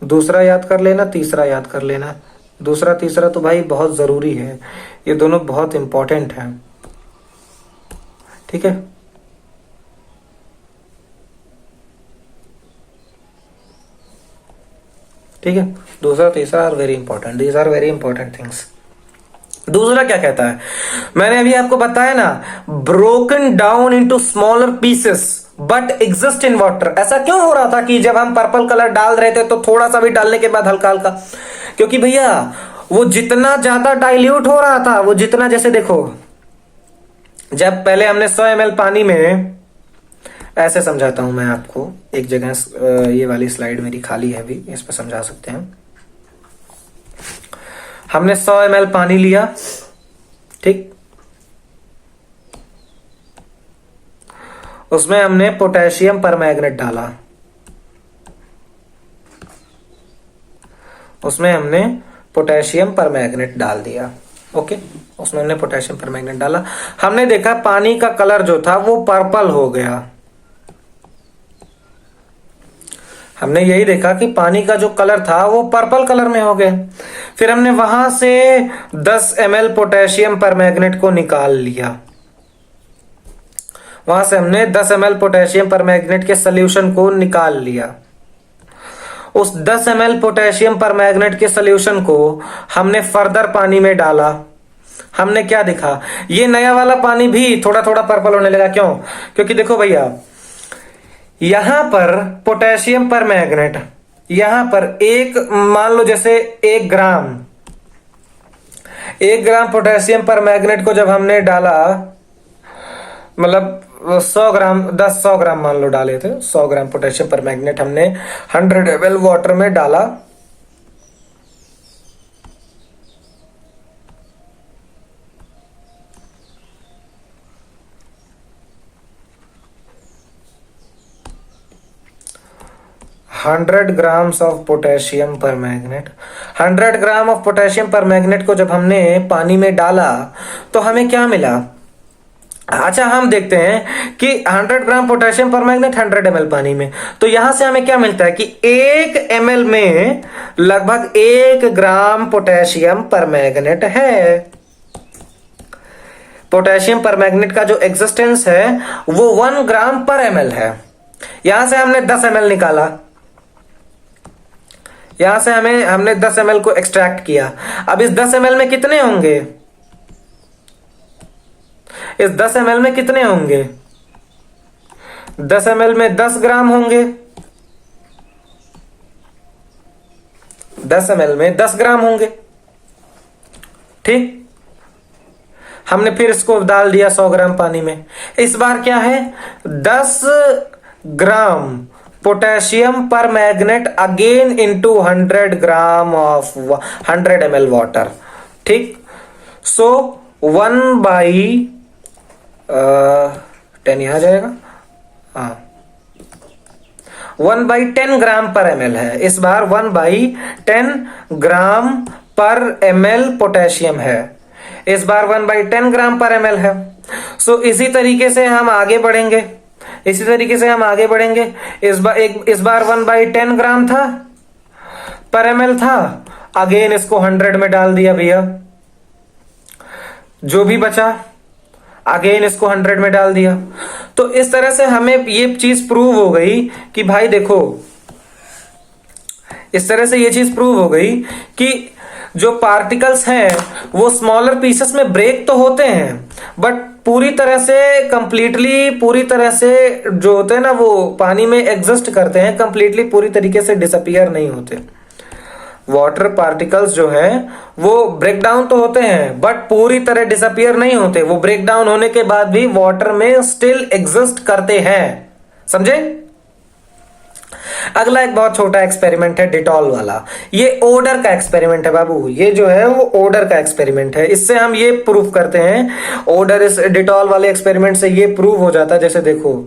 दूसरा याद कर लेना, तीसरा याद कर लेना। दूसरा तीसरा तो भाई बहुत जरूरी है, ये दोनों बहुत इंपॉर्टेंट हैं, ठीक है। ठीक है, दूसरा तीसरा are very important, these are very important things. दूसरा क्या कहता है, मैंने अभी आपको बताया ना, broken down into smaller pieces but exist in water. ऐसा क्यों हो रहा था कि जब हम पर्पल कलर डाल रहे थे तो थोड़ा सा भी डालने के बाद हल्का हल्का, क्योंकि भैया वो जितना ज्यादा डाइल्यूट हो रहा था, वो जितना, जैसे देखो जब पहले हमने 100 ml पानी में, ऐसे समझाता हूं मैं आपको, एक जगह ये वाली स्लाइड मेरी खाली है अभी, इस पर समझा सकते हैं। हमने 100 ml पानी लिया, ठीक, उसमें हमने पोटेशियम परमैंगनेट डाला, उसमें हमने पोटेशियम परमैंगनेट डाल दिया, ओके, उसमें हमने पोटेशियम परमैंगनेट डाला। हमने देखा पानी का कलर जो था वो पर्पल हो गया। हमने यही देखा कि पानी का जो कलर था वो पर्पल कलर में हो गया। फिर हमने वहां से 10 ml पोटेशियम परमैंगनेट को निकाल लिया, वहां से हमने 10 ml पोटेशियम परमैंगनेट के सॉल्यूशन को निकाल लिया। उस 10 ml पोटेशियम परमैंगनेट के सॉल्यूशन को हमने फर्दर पानी में डाला। हमने क्या देखा, ये नया वाला पानी भी थोड़ा थोड़ा पर्पल होने लगा। क्यों? क्योंकि देखो भैया, यहां पर पोटेशियम परमैंगनेट, यहां पर एक, मान लो जैसे 1 ग्राम पोटेशियम परमैंगनेट को जब हमने डाला, मतलब 100 ग्राम, 100 ग्राम मान लो डाले थे, 100 ग्राम पोटेशियम परमैंगनेट हमने 100 ml वाटर में डाला। Hundred grams of potassium permanganate, 100 gram of potassium permanganate को जब हमने पानी में डाला तो हमें क्या मिला? अच्छा, हम देखते हैं कि 100 ग्राम पोटेशियम परमैंगनेट 100 ml पानी में, तो यहां से हमें क्या मिलता है कि 1 ml में लगभग 1 ग्राम पोटेशियम परमैंगनेट है। पोटेशियम परमैंगनेट का जो एग्जिस्टेंस है वो 1 ग्राम पर ml है। यहां से हमने 10 ml निकाला, यहां से हमने 10 ml को एक्सट्रैक्ट किया। अब इस 10 ml में कितने होंगे? इस 10 ml में कितने होंगे? 10 ml में 10 ग्राम होंगे। 10 ml में 10 ग्राम होंगे, ठीक। हमने फिर इसको डाल दिया 100 ग्राम पानी में। इस बार क्या है? 10 gram potassium permanganate again into 100 gram of 100 ml water, ठीक। सो 1/10 यहाँ जाएगा, हाँ 1/10 ग्राम पर ml है। इस बार 1/10 ग्राम पर ml पोटेशियम है। इस बार 1/10 ग्राम पर ml है। सो इसी तरीके से हम आगे बढ़ेंगे, इसी तरीके से हम आगे बढ़ेंगे। इस बार 1/10 ग्राम था पर ml था, अगेन इसको 100 में डाल दिया भैया, जो भी बचा अगेन इसको 100 में डाल दिया। तो इस तरह से हमें ये चीज प्रूव हो गई कि भाई देखो, इस तरह से ये चीज प्रूव हो गई कि जो पार्टिकल्स हैं वो स्मॉलर पीसेस में ब्रेक तो होते हैं, बट पूरी तरह से कंप्लीटली, पूरी तरह से जो होते हैं ना वो पानी में एग्जिस्ट करते हैं, कंप्लीटली पूरी तरीके से डिसअपियर नहीं होते। वाटर पार्टिकल्स जो हैं वो ब्रेक डाउन तो होते हैं बट पूरी तरह डिसअपियर नहीं होते। वो ब्रेक डाउन होने के बाद भी वाटर में स्टिल एग्जिस्ट करते हैं। समझे? अगला एक बहुत छोटा एक्सपेरिमेंट है डिटॉल वाला। ये ओडर का एक्सपेरिमेंट है बाबू, ये जो है वो ओडर का एक्सपेरिमेंट है। इससे हम ये प्रूव करते हैं, ओडर इस डिटॉल वाले एक्सपेरिमेंट से ये प्रूव हो जाता है। जैसे देखो,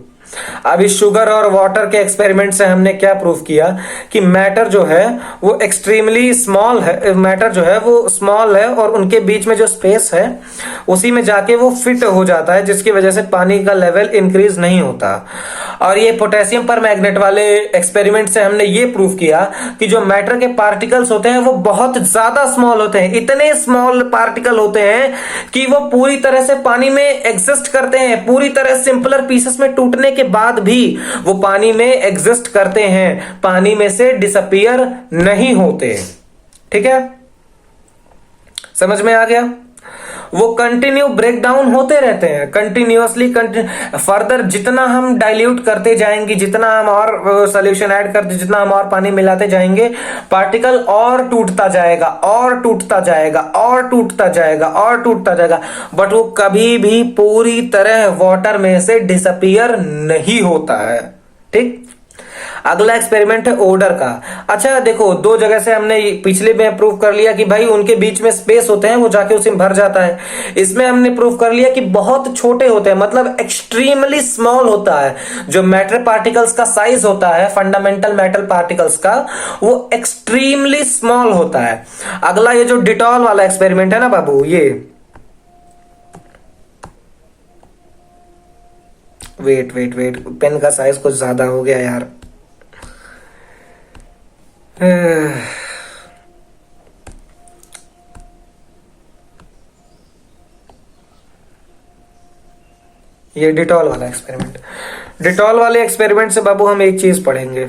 अभी शुगर और वाटर के एक्सपेरिमेंट से हमने क्या प्रूव किया कि मैटर जो है वो एक्सट्रीमली स्मॉल है, मैटर जो है वो स्मॉल है और उनके बीच में जो स्पेस है उसी में जाके वो फिट हो जाता है, जिसकी वजह से पानी का लेवल इंक्रीज नहीं होता। और ये पोटेशियम पर मैग्नेट वाले एक्सपेरिमेंट से हमने ये प्रूव किया कि जो मैटर के पार्टिकल्स होते हैं वो बहुत ज्यादा स्मॉल होते हैं, इतने स्मॉल पार्टिकल होते हैं कि वो पूरी तरह से पानी में एग्जिस्ट करते हैं, पूरी तरह सिंपलर पीसेस में टूटने के बाद भी वो पानी में एग्जिस्ट करते हैं, पानी में से डिसअपियर नहीं होते। ठीक है, समझ में आ गया? वो कंटिन्यू ब्रेक डाउन होते रहते हैं कंटिन्यूअसली। फर्दर जितना हम डाइल्यूट करते जाएंगे, जितना हम और सॉल्यूशन ऐड करते, जितना हम और पानी मिलाते जाएंगे, पार्टिकल और टूटता जाएगा और टूटता जाएगा और टूटता जाएगा और टूटता जाएगा, बट वो कभी भी पूरी तरह वाटर में से डिसअपियर नहीं होता है। ठीक, अगला एक्सपेरिमेंट है ओडर का। अच्छा देखो, दो जगह से हमने पिछले में प्रूव कर लिया कि भाई उनके बीच में स्पेस होते हैं, वो जाके उसी में भर जाता है। इसमें हमने प्रूव कर लिया कि बहुत छोटे होते हैं, मतलब एक्सट्रीमली स्मॉल होता है। जो मैटर पार्टिकल्स का साइज होता है, फंडामेंटल मेटल पार्टिकल्स का, वो एक्सट्रीमली स्मॉल होता है। अगला ये जो डिटॉल वाला एक्सपेरिमेंट है ना बाबू, ये वेट वेट वेट, पेन का साइज कुछ ज्यादा हो गया यार। ये डिटॉल वाला एक्सपेरिमेंट, डिटॉल वाले एक्सपेरिमेंट से बाबू हम एक चीज पढ़ेंगे।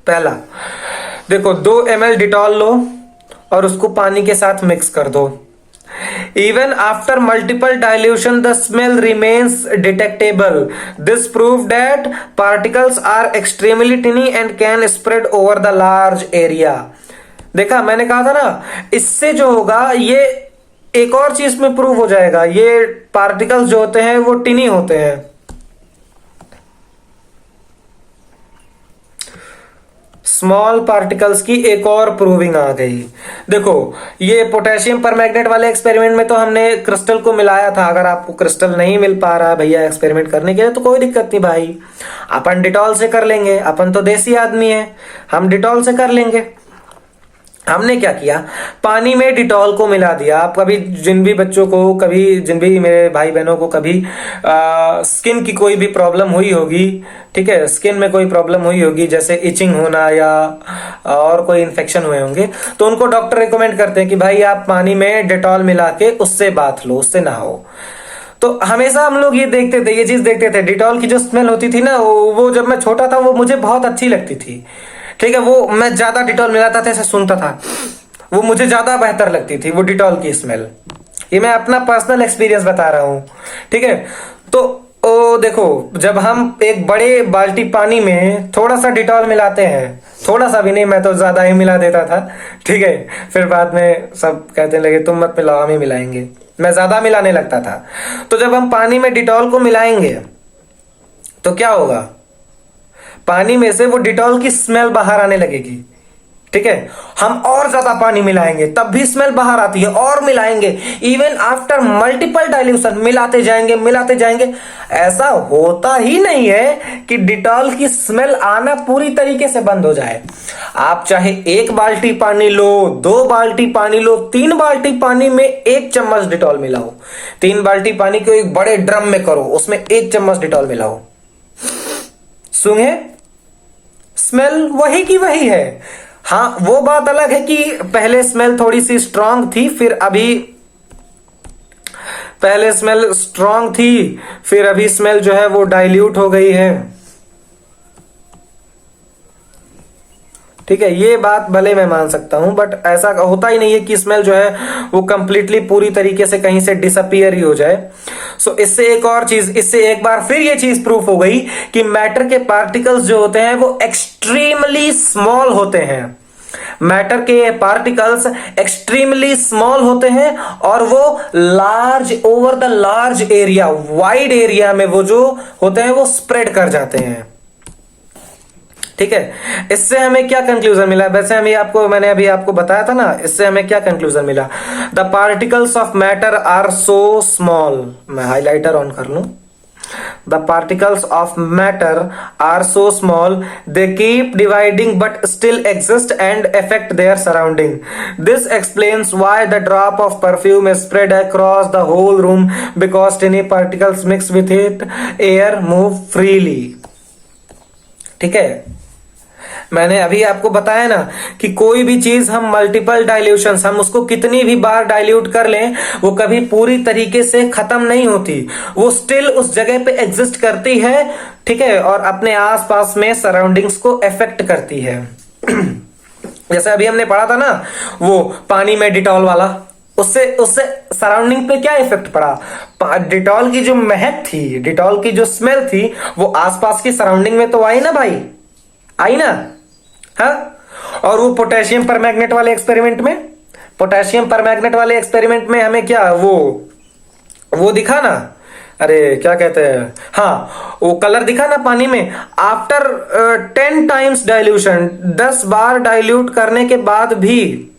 पहला देखो, 2 ml डिटॉल लो और उसको पानी के साथ मिक्स कर दो। Even after multiple dilution, the smell remains detectable. This proves that particles are extremely tiny and can spread over the large area. देखा, मैंने कहा था ना, इससे जो होगा ये एक और चीज में प्रूव हो जाएगा। ये पार्टिकल्स जो होते हैं वो टिनी होते हैं। स्मॉल पार्टिकल्स की एक और प्रूविंग आ गई। देखो, ये पोटेशियम पर मैग्नेट वाले एक्सपेरिमेंट में तो हमने क्रिस्टल को मिलाया था। अगर आपको क्रिस्टल नहीं मिल पा रहा भैया एक्सपेरिमेंट करने के लिए, तो कोई दिक्कत नहीं भाई, अपन डिटॉल से कर लेंगे। अपन तो देसी आदमी है, हम डिटॉल से कर लेंगे। हमने क्या किया, पानी में डिटॉल को मिला दिया। आप कभी जिन भी बच्चों को, कभी जिन भी मेरे भाई बहनों को कभी स्किन की कोई भी प्रॉब्लम हुई होगी, ठीक है, स्किन में कोई प्रॉब्लम हुई होगी, जैसे इचिंग होना या और कोई इन्फेक्शन हुए होंगे, तो उनको डॉक्टर रिकमेंड करते हैं कि भाई आप पानी में डिटॉल मिला के उससे बाथ लो, उससे नहाओ। तो हमेशा हम लोग ये देखते थे, ये चीज देखते थे, डिटॉल की जो स्मेल होती थी ना, वो जब मैं छोटा था वो मुझे बहुत अच्छी लगती थी। ठीक है, वो मैं ज्यादा डिटॉल मिलाता था, ऐसे सुनता था, वो मुझे ज्यादा बेहतर लगती थी वो डिटॉल की स्मेल। ये मैं अपना पर्सनल एक्सपीरियंस बता रहा हूँ। ठीक है, तो देखो, जब हम एक बड़े बाल्टी पानी में थोड़ा सा डिटॉल मिलाते हैं, थोड़ा सा भी नहीं, मैं तो ज्यादा ही मिला देता था। ठीक है, फिर बाद में सब कहते लगे तुम मत मिलाओ, हम ही मिलाएंगे, मैं ज्यादा मिलाने लगता था। तो जब हम पानी में डिटॉल को मिलाएंगे तो क्या होगा, पानी में से वो डिटॉल की स्मेल बाहर आने लगेगी। ठीक है, हम और ज्यादा पानी मिलाएंगे तब भी स्मेल बाहर आती है, और मिलाएंगे, इवन आफ्टर मल्टीपल डाइल्यूशन मिलाते जाएंगे मिलाते जाएंगे। ऐसा होता ही नहीं है कि डिटॉल की स्मेल आना पूरी तरीके से बंद हो जाए। आप चाहे 1 बाल्टी पानी लो, 2 बाल्टी पानी लो, 3 बाल्टी पानी में 1 चम्मच डिटॉल मिलाओ। 3 बाल्टी पानी को एक बड़े ड्रम में करो, उसमें 1 चम्मच डिटॉल मिलाओ, सूंघे, स्मेल वही की वही है। हाँ, वो बात अलग है कि पहले स्मेल थोड़ी सी स्ट्रांग थी, पहले स्मेल स्ट्रांग थी, फिर अभी स्मेल जो है वो डाइल्यूट हो गई है। ठीक है, ये बात भले मैं मान सकता हूं, बट ऐसा होता ही नहीं है कि स्मेल जो है वो कंप्लीटली पूरी तरीके से कहीं से डिसअपियर ही हो जाए। सो इससे एक बार फिर ये चीज प्रूफ हो गई कि मैटर के पार्टिकल्स जो होते हैं वो एक्सट्रीमली स्मॉल होते हैं। मैटर के पार्टिकल्स एक्सट्रीमली स्मॉल होते हैं और वो large over the large area, wide area में वो जो होते हैं वो स्प्रेड कर जाते हैं। ठीक है, इससे हमें क्या कंक्लूजन मिला? वैसे मैंने अभी आपको बताया था ना, इससे हमें क्या कंक्लूजन मिला? The particles of matter are so small, मैं हाइलाइटर ऑन कर लूं। The particles of matter are so small they keep dividing but still exist and affect their surrounding. This explains why the drop of perfume is spread across the whole room because tiny particles mix with it, air move freely. ठीक है, मैंने अभी आपको बताया ना कि कोई भी चीज हम मल्टीपल डाइल्यूशन, हम उसको कितनी भी बार डाइल्यूट कर लें वो कभी पूरी तरीके से खत्म नहीं होती, वो स्टिल उस जगह पे एग्जिस्ट करती है। ठीक है, और अपने आसपास में सराउंडिंग्स को इफेक्ट करती है। जैसे अभी हमने पढ़ा था ना वो पानी में डिटॉल वाला, उससे सराउंडिंग पे क्या इफेक्ट पड़ा? डिटॉल की जो महक थी, डिटॉल की जो स्मेल थी वो आसपास की सराउंडिंग में तो आई ना भाई, आई ना। हाँ, और वो पोटेशियम परमैग्नेट वाले एक्सपेरिमेंट में हमें क्या वो दिखा ना, अरे क्या कहते हैं, हाँ वो कलर दिखा ना पानी में। आफ्टर 10 टाइम्स डाइल्यूशन, 10 बार डाइल्यूट करने के बाद भी,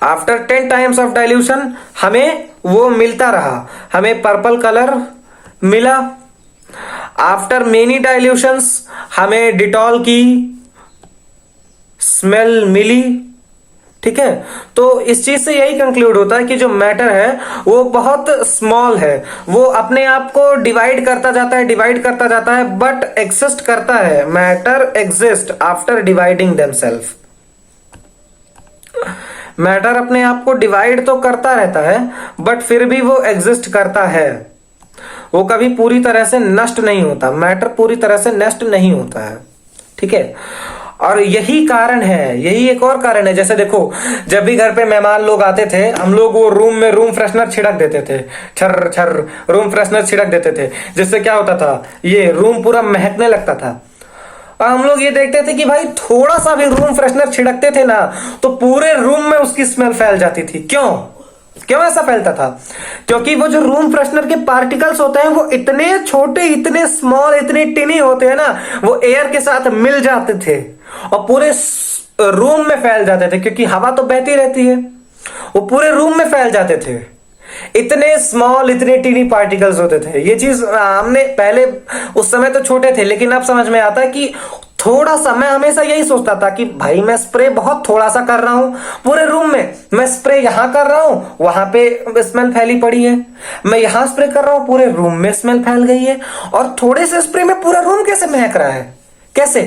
आफ्टर 10 टाइम्स ऑफ डाइल्यूशन हमें वो मिलता रहा, हमें पर्पल कलर मिला। आफ्टर मेनी डाइल्यूशंस हमें डिटॉल की स्मेल मिली। ठीक है, तो इस चीज से यही कंक्लूड होता है कि जो मैटर है वो बहुत स्मॉल है, वो अपने आप को डिवाइड करता जाता है बट एग्जिस्ट करता है। Matter exist after dividing themself. Matter अपने आप को डिवाइड तो करता रहता है बट फिर भी वो एग्जिस्ट करता है, वो कभी पूरी तरह से नष्ट नहीं होता। मैटर पूरी तरह से नष्ट नहीं होता है। ठीक है, और यही कारण है, यही एक और कारण है। जैसे देखो, जब भी घर पे मेहमान लोग आते थे, हम लोग वो रूम में रूम फ्रेशनर छिड़क देते थे, छर छर रूम फ्रेशनर छिड़क देते थे, जिससे क्या होता था, ये रूम पूरा महकने लगता था। और हम लोग ये देखते थे कि भाई थोड़ा सा भी रूम फ्रेशनर छिड़कते थे ना तो पूरे रूम में उसकी स्मेल फैल जाती थी। क्यों ऐसा फैलता था? क्योंकि वो जो रूम फ्रेशनर के पार्टिकल्स होते हैं वो इतने छोटे, इतने स्मॉल, इतने टिनी होते हैं ना, वो एयर के साथ मिल जाते थे और पूरे रूम में फैल जाते थे, क्योंकि हवा तो बहती रहती है, वो पूरे रूम में फैल जाते थे। इतने स्मॉल, इतने टीनी पार्टिकल्स होते थे। ये चीज हमने पहले, उस समय तो छोटे थे, लेकिन अब समझ में आता है कि थोड़ा सा, मैं हमेशा यही सोचता था कि भाई मैं स्प्रे बहुत थोड़ा सा कर रहा हूं पूरे रूम में, मैं स्प्रे यहां कर रहा हूं, वहां पे स्मेल फैली पड़ी है, मैं यहां स्प्रे कर रहा हूं, पूरे रूम में स्मेल फैल गई है, और थोड़े से स्प्रे में पूरा रूम कैसे महक रहा है? कैसे?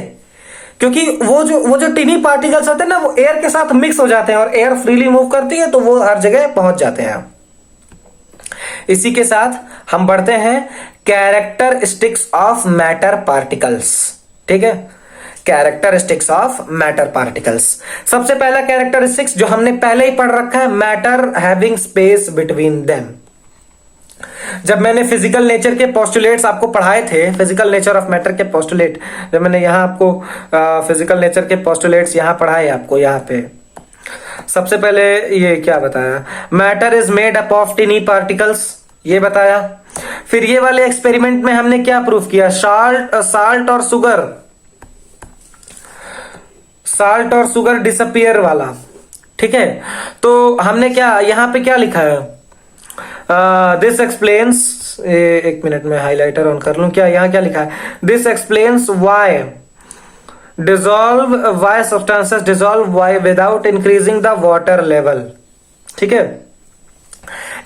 क्योंकि वो जो टिनी पार्टिकल्स होते हैं ना, वो एयर के साथ मिक्स हो जाते हैं और एयर फ्रीली मूव करती है तो वो हर जगह पहुंच जाते हैं। इसी के साथ हम बढ़ते हैं कैरेक्टरिस्टिक्स ऑफ मैटर पार्टिकल्स। ठीक है, कैरेक्टरिस्टिक्स ऑफ मैटर पार्टिकल्स। सबसे पहला कैरेक्टरिस्टिक्स जो हमने पहले ही पढ़ रखा है, matter having space between them. जब मैंने फिजिकल नेचर के पोस्टुलेट्स आपको पढ़ाए थे, फिजिकल नेचर ऑफ मैटर के पोस्टुलेट, जब मैंने यहां आपको फिजिकल नेचर के पोस्टुलेट्स यहां पढ़ाए आपको, यहां पे सबसे पहले ये क्या बताया, matter is made up of टिनी particles, ये बताया। फिर ये वाले एक्सपेरिमेंट में हमने क्या प्रूफ किया, साल्ट और साल्ट और शुगर डिसअपियर वाला। ठीक है, तो हमने क्या यहां पे क्या लिखा है, दिस एक्सप्लेन्स, एक मिनट में हाइलाइटर ऑन कर लूं, क्या यहां क्या लिखा है, this explains why substances dissolve why without increasing the water level. ठीक है,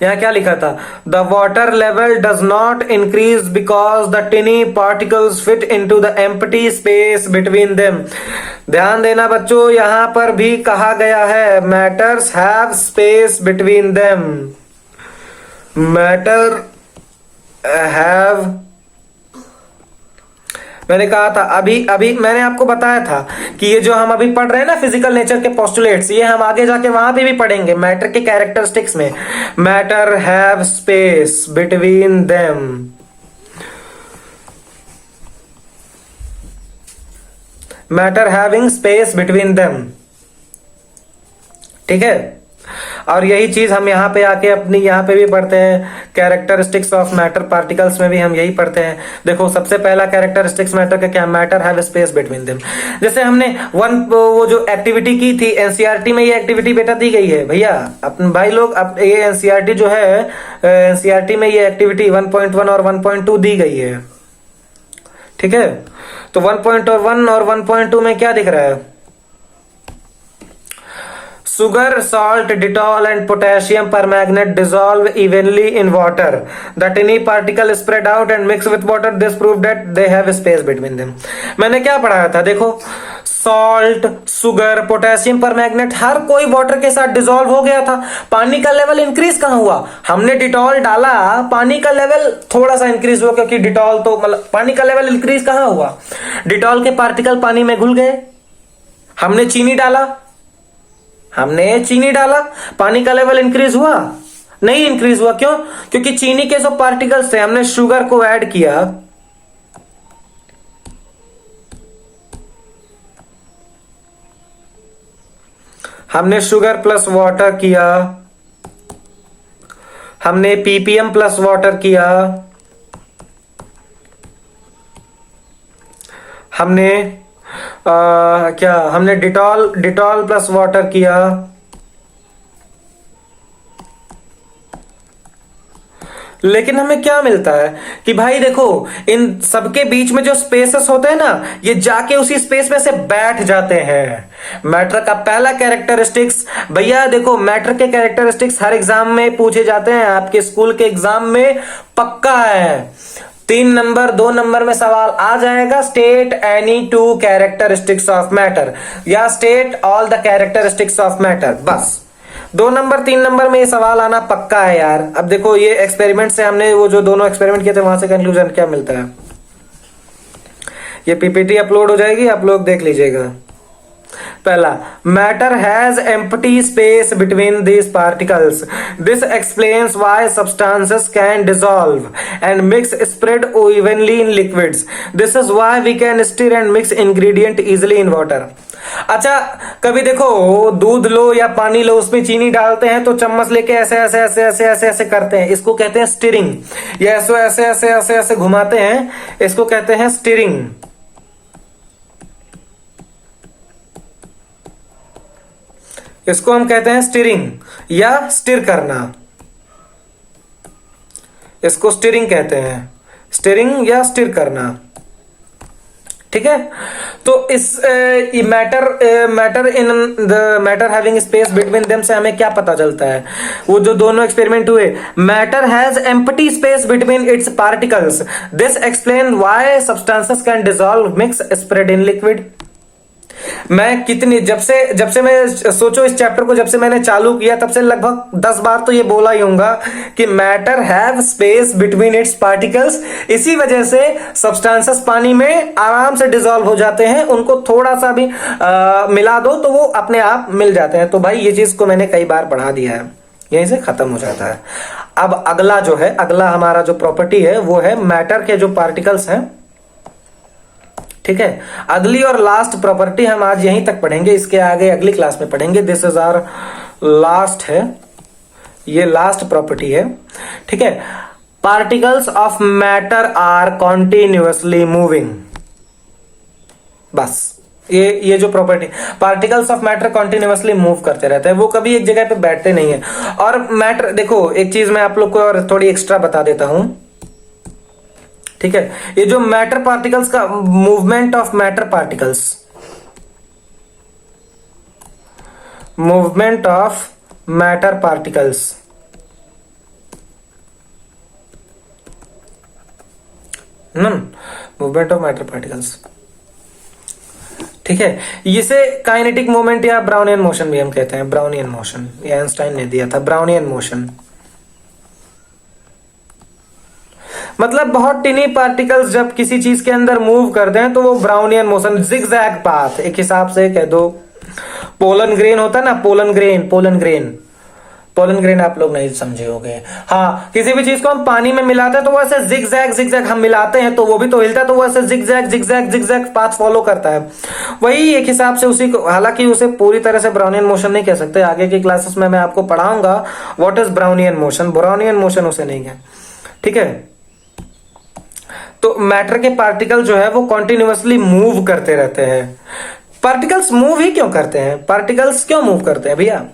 यहां क्या लिखा था, the water level does not increase because the tiny particles fit into the empty space between them. ध्यान देना बच्चों, यहां पर भी कहा गया है matters have space between them, matter have, मैंने कहा था अभी अभी मैंने आपको बताया था कि ये जो हम अभी पढ़ रहे हैं ना फिजिकल नेचर के पोस्टुलेट्स, ये हम आगे जाके वहां पे भी पढ़ेंगे मैटर के कैरेक्टरिस्टिक्स में। Matter have space between them, matter having space between them. ठीक है, और यही चीज हम यहाँ पे आके अपनी यहाँ पे भी पढ़ते हैं, कैरेक्टरिस्टिक्स ऑफ मैटर पार्टिकल्स में भी हम यही पढ़ते हैं। देखो सबसे पहला कैरेक्टरिस्टिक्स मैटर का क्या, matter have space between them. जैसे हमने वो जो एक्टिविटी की थी एनसीईआरटी में, ये एक्टिविटी बेटा दी गई है भैया अपन भाई लोग, अब ये एनसीईआरटी जो है, एनसीईआरटी में ये एक्टिविटी 1.1 और 1.2 दी गई है। ठीक है, तो 1.1 और 1.2 में क्या दिख रहा है, sugar, salt, Dettol and potassium permanganate dissolve evenly in water. The tiny particle spread out and mix with water. This proved that they have space between them. मैंने क्या पढ़ाया था, देखो सॉल्ट, सुगर, पोटेशियम परमैग्नेट हर कोई वाटर के साथ dissolve हो गया था। पानी का लेवल इंक्रीज कहां हुआ, हमने डिटॉल डाला, पानी का लेवल थोड़ा सा इंक्रीज हुआ, क्योंकि डिटॉल तो मतलब पानी का लेवल इंक्रीज कहां हुआ, डिटॉल के पार्टिकल पानी में घुल गए। हमने चीनी डाला, पानी का लेवल इंक्रीज हुआ, नहीं इंक्रीज हुआ। क्यों, क्योंकि चीनी के जो पार्टिकल्स थे, हमने शुगर को ऐड किया, हमने शुगर प्लस वाटर किया, हमने पीपीएम प्लस वाटर किया, हमने क्या, हमने डिटॉल प्लस वाटर किया, लेकिन हमें क्या मिलता है कि भाई देखो इन सबके बीच में जो स्पेसेस होते हैं ना, ये जाके उसी स्पेस में से बैठ जाते हैं। मैटर का पहला कैरेक्टरिस्टिक्स भैया देखो, मैटर के कैरेक्टरिस्टिक्स हर एग्जाम में पूछे जाते हैं, आपके स्कूल के एग्जाम में पक्का है, 3 नंबर 2 नंबर में सवाल आ जाएगा, state any 2 characteristics of matter या state all the characteristics of matter. बस 2 नंबर 3 नंबर में ये सवाल आना पक्का है यार। अब देखो ये एक्सपेरिमेंट से हमने वो जो दोनों एक्सपेरिमेंट किए थे वहां से कंक्लूजन क्या मिलता है, ये पीपीटी अपलोड हो जाएगी, आप लोग देख लीजिएगा। पहला, matter has empty space between these particles, this explains why substances can dissolve and mix spread evenly in liquids, this is why we can stir and mix ingredient easily in water. अच्छा, कभी देखो दूध लो या पानी लो, उसमें चीनी डालते हैं तो चम्मच लेके ऐसे ऐसे ऐसे ऐसे ऐसे ऐसे करते हैं, इसको कहते हैं स्टिरिंग, या ऐसे ऐसे ऐसे ऐसे ऐसे घुमाते हैं, इसको कहते हैं स्टिरिंग। इसको हम कहते हैं स्टिरिंग या स्टिर करना, इसको स्टिरिंग कहते हैं, स्टिरिंग या स्टिर करना। ठीक है, तो इस matter in the matter having space between them से हमें क्या पता चलता है, वो जो दोनों एक्सपेरिमेंट हुए, matter has empty space between its particles, this explain why substances can dissolve mix spread in liquid. मैं कितनी जब से मैं सोचो इस चैप्टर को जब से मैंने चालू किया तब से लगभग 10 बार तो ये बोला ही होगा कि matter have space between its particles. इसी वजह से सब्सटेंसेस पानी में आराम से डिसॉल्व हो जाते हैं, उनको थोड़ा सा भी मिला दो तो वो अपने आप मिल जाते हैं। तो भाई ये चीज को मैंने कई बार पढ़ा दिया है, यहीं से खत्म हो जाता है। अब अगला जो है, अगला हमारा जो प्रॉपर्टी है वो है मैटर के जो पार्टिकल्स हैं। ठीक है, अगली और लास्ट प्रॉपर्टी हम आज यहीं तक पढ़ेंगे, इसके आगे अगली क्लास में पढ़ेंगे। दिस इज आवर लास्ट है, ये लास्ट प्रॉपर्टी है। ठीक है, particles of matter are continuously moving. बस ये जो property, particles of matter continuously move करते रहते हैं, वो कभी एक जगह पे बैठते नहीं है। और मैटर देखो, एक चीज मैं आप लोग को और थोड़ी एक्स्ट्रा बता देता हूं, ठीक है। ये जो मैटर पार्टिकल्स का movement of matter particles, movement of matter particles, movement of matter particles, ठीक है। इसे काइनेटिक मूवमेंट या ब्राउनियन मोशन भी हम कहते हैं, ब्राउनियन मोशन, ये आइंस्टाइन ने दिया था, ब्राउनियन मोशन। मतलब बहुत टिनी पार्टिकल्स जब किसी चीज के अंदर मूव करते हैं तो वो ब्राउनियन मोशन, जिगजैग पाथ, एक हिसाब से कह दो। पोलन ग्रेन होता है ना, pollen grain, pollen grain, pollen grain आप लोग नहीं समझे होंगे। हाँ, किसी भी चीज को हम पानी में मिलाते हैं तो वो ऐसे जिगजैग जिगजैग हम मिलाते हैं तो वो भी तो हिलता है, तो वो ऐसे zigzag zigzag zigzag path follow करता है। वही एक हिसाब से उसी को, हालांकि उसे पूरी तरह से ब्राउनियन मोशन नहीं कह सकते, आगे की क्लासेस में मैं आपको पढ़ाऊंगा what is Brownian motion, Brownian motion उसे नहीं है, ठीक है। तो मैटर के पार्टिकल जो है वो कॉन्टिन्यूसली मूव करते रहते हैं। पार्टिकल्स मूव ही क्यों करते हैं, पार्टिकल्स क्यों मूव करते हैं भैया?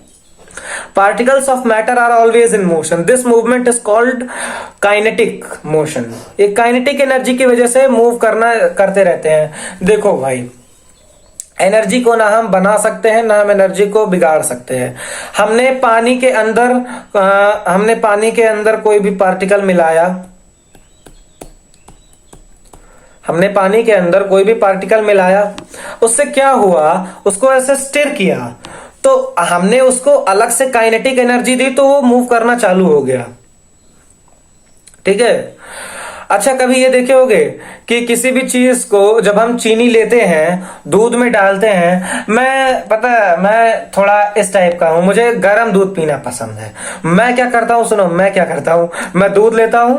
Particles of matter are always in motion. This movement is called kinetic motion. ये काइनेटिक एनर्जी की वजह से मूव करते रहते हैं। देखो भाई, एनर्जी को ना हम बना सकते हैं ना हम एनर्जी को बिगाड़ सकते हैं। हमने पानी के अंदर कोई भी पार्टिकल मिलाया, हमने पानी के अंदर कोई भी पार्टिकल मिलाया, उससे क्या हुआ, उसको ऐसे स्टिर किया तो हमने उसको अलग से काइनेटिक एनर्जी दी तो वो मूव करना चालू हो गया, ठीक है। अच्छा, कभी ये देखे होगे कि किसी भी चीज को जब हम चीनी लेते हैं, दूध में डालते हैं, मैं थोड़ा इस टाइप का हूं, मुझे गर्म दूध पीना पसंद है। मैं क्या करता हूं, सुनो, मैं क्या करता हूं, मैं दूध लेता हूं,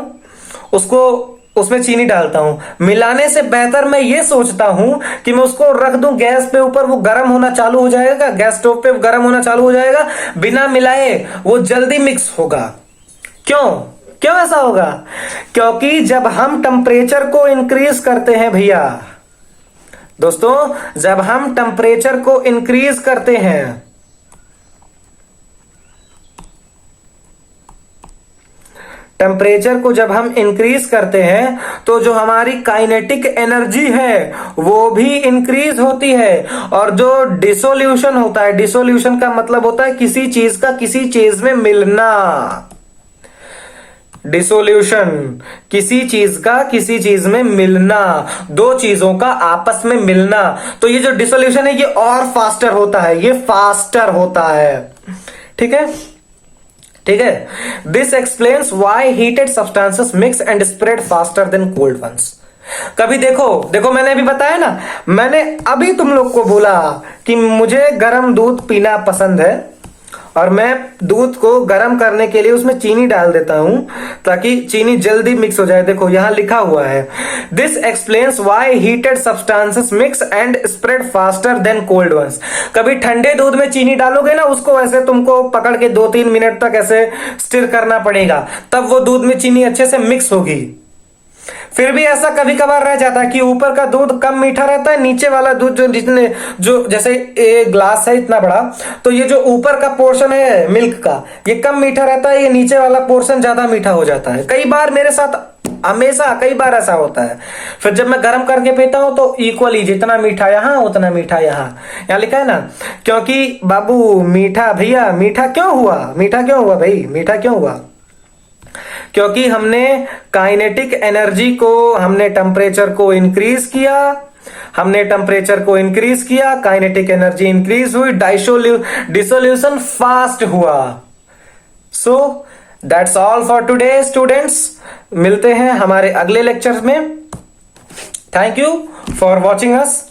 उसमें चीनी डालता हूं, मिलाने से बेहतर मैं ये सोचता हूं कि मैं उसको रख दूं गैस पे ऊपर, वो गर्म होना चालू हो जाएगा, गैस स्टोव पे गर्म होना चालू हो जाएगा, बिना मिलाए वो जल्दी मिक्स होगा। क्यों ऐसा होगा? क्योंकि जब हम टेम्परेचर को इंक्रीज करते हैं भैया दोस्तों, जब हम टेम्परेचर को इंक्रीज करते हैं, टेम्परेचर को जब हम इंक्रीज करते हैं तो जो हमारी काइनेटिक एनर्जी है वो भी इंक्रीज होती है। और जो डिसोल्यूशन होता है, डिसोल्यूशन का मतलब होता है किसी चीज का किसी चीज में मिलना। डिसोल्यूशन, किसी चीज का किसी चीज में मिलना, दो चीजों का आपस में मिलना। तो ये जो डिसोल्यूशन है ये और फास्टर होता है, ये फास्टर होता है, ठीक है, ठीक है। This explains why heated substances mix and spread faster than cold ones. कभी देखो मैंने अभी बताया ना, मैंने अभी तुम लोग को बोला कि मुझे गर्म दूध पीना पसंद है और मैं दूध को गर्म करने के लिए उसमें चीनी डाल देता हूं ताकि चीनी जल्दी मिक्स हो जाए। देखो यहां लिखा हुआ है, this explains why heated substances mix and spread faster than cold ones. कभी ठंडे दूध में चीनी डालोगे ना, उसको ऐसे तुमको पकड़ के 2-3 मिनट तक ऐसे स्टिर करना पड़ेगा, तब वो दूध में चीनी अच्छे से मिक्स होगी। फिर भी ऐसा कभी कभार रह जाता है कि ऊपर का दूध कम मीठा रहता है, नीचे वाला दूध जो जैसे एक ग्लास है इतना बड़ा, तो ये जो ऊपर का पोर्शन है मिल्क का ये कम मीठा रहता है, ये नीचे वाला पोर्शन ज्यादा मीठा हो जाता है। कई बार मेरे साथ, हमेशा कई बार ऐसा होता है। फिर जब मैं गर्म करके पीता हूं तो इक्वली जितना मीठा यहां उतना मीठा यहां लिखा है ना, क्योंकि बाबू मीठा भैया, मीठा क्यों हुआ भाई, मीठा क्यों हुआ? क्योंकि हमने काइनेटिक एनर्जी को, हमने टेम्परेचर को इंक्रीज किया, काइनेटिक एनर्जी इंक्रीज हुई, डिसोल्यूशन फास्ट हुआ। So that's all for today students. मिलते हैं हमारे अगले लेक्चर में। Thank you for watching us.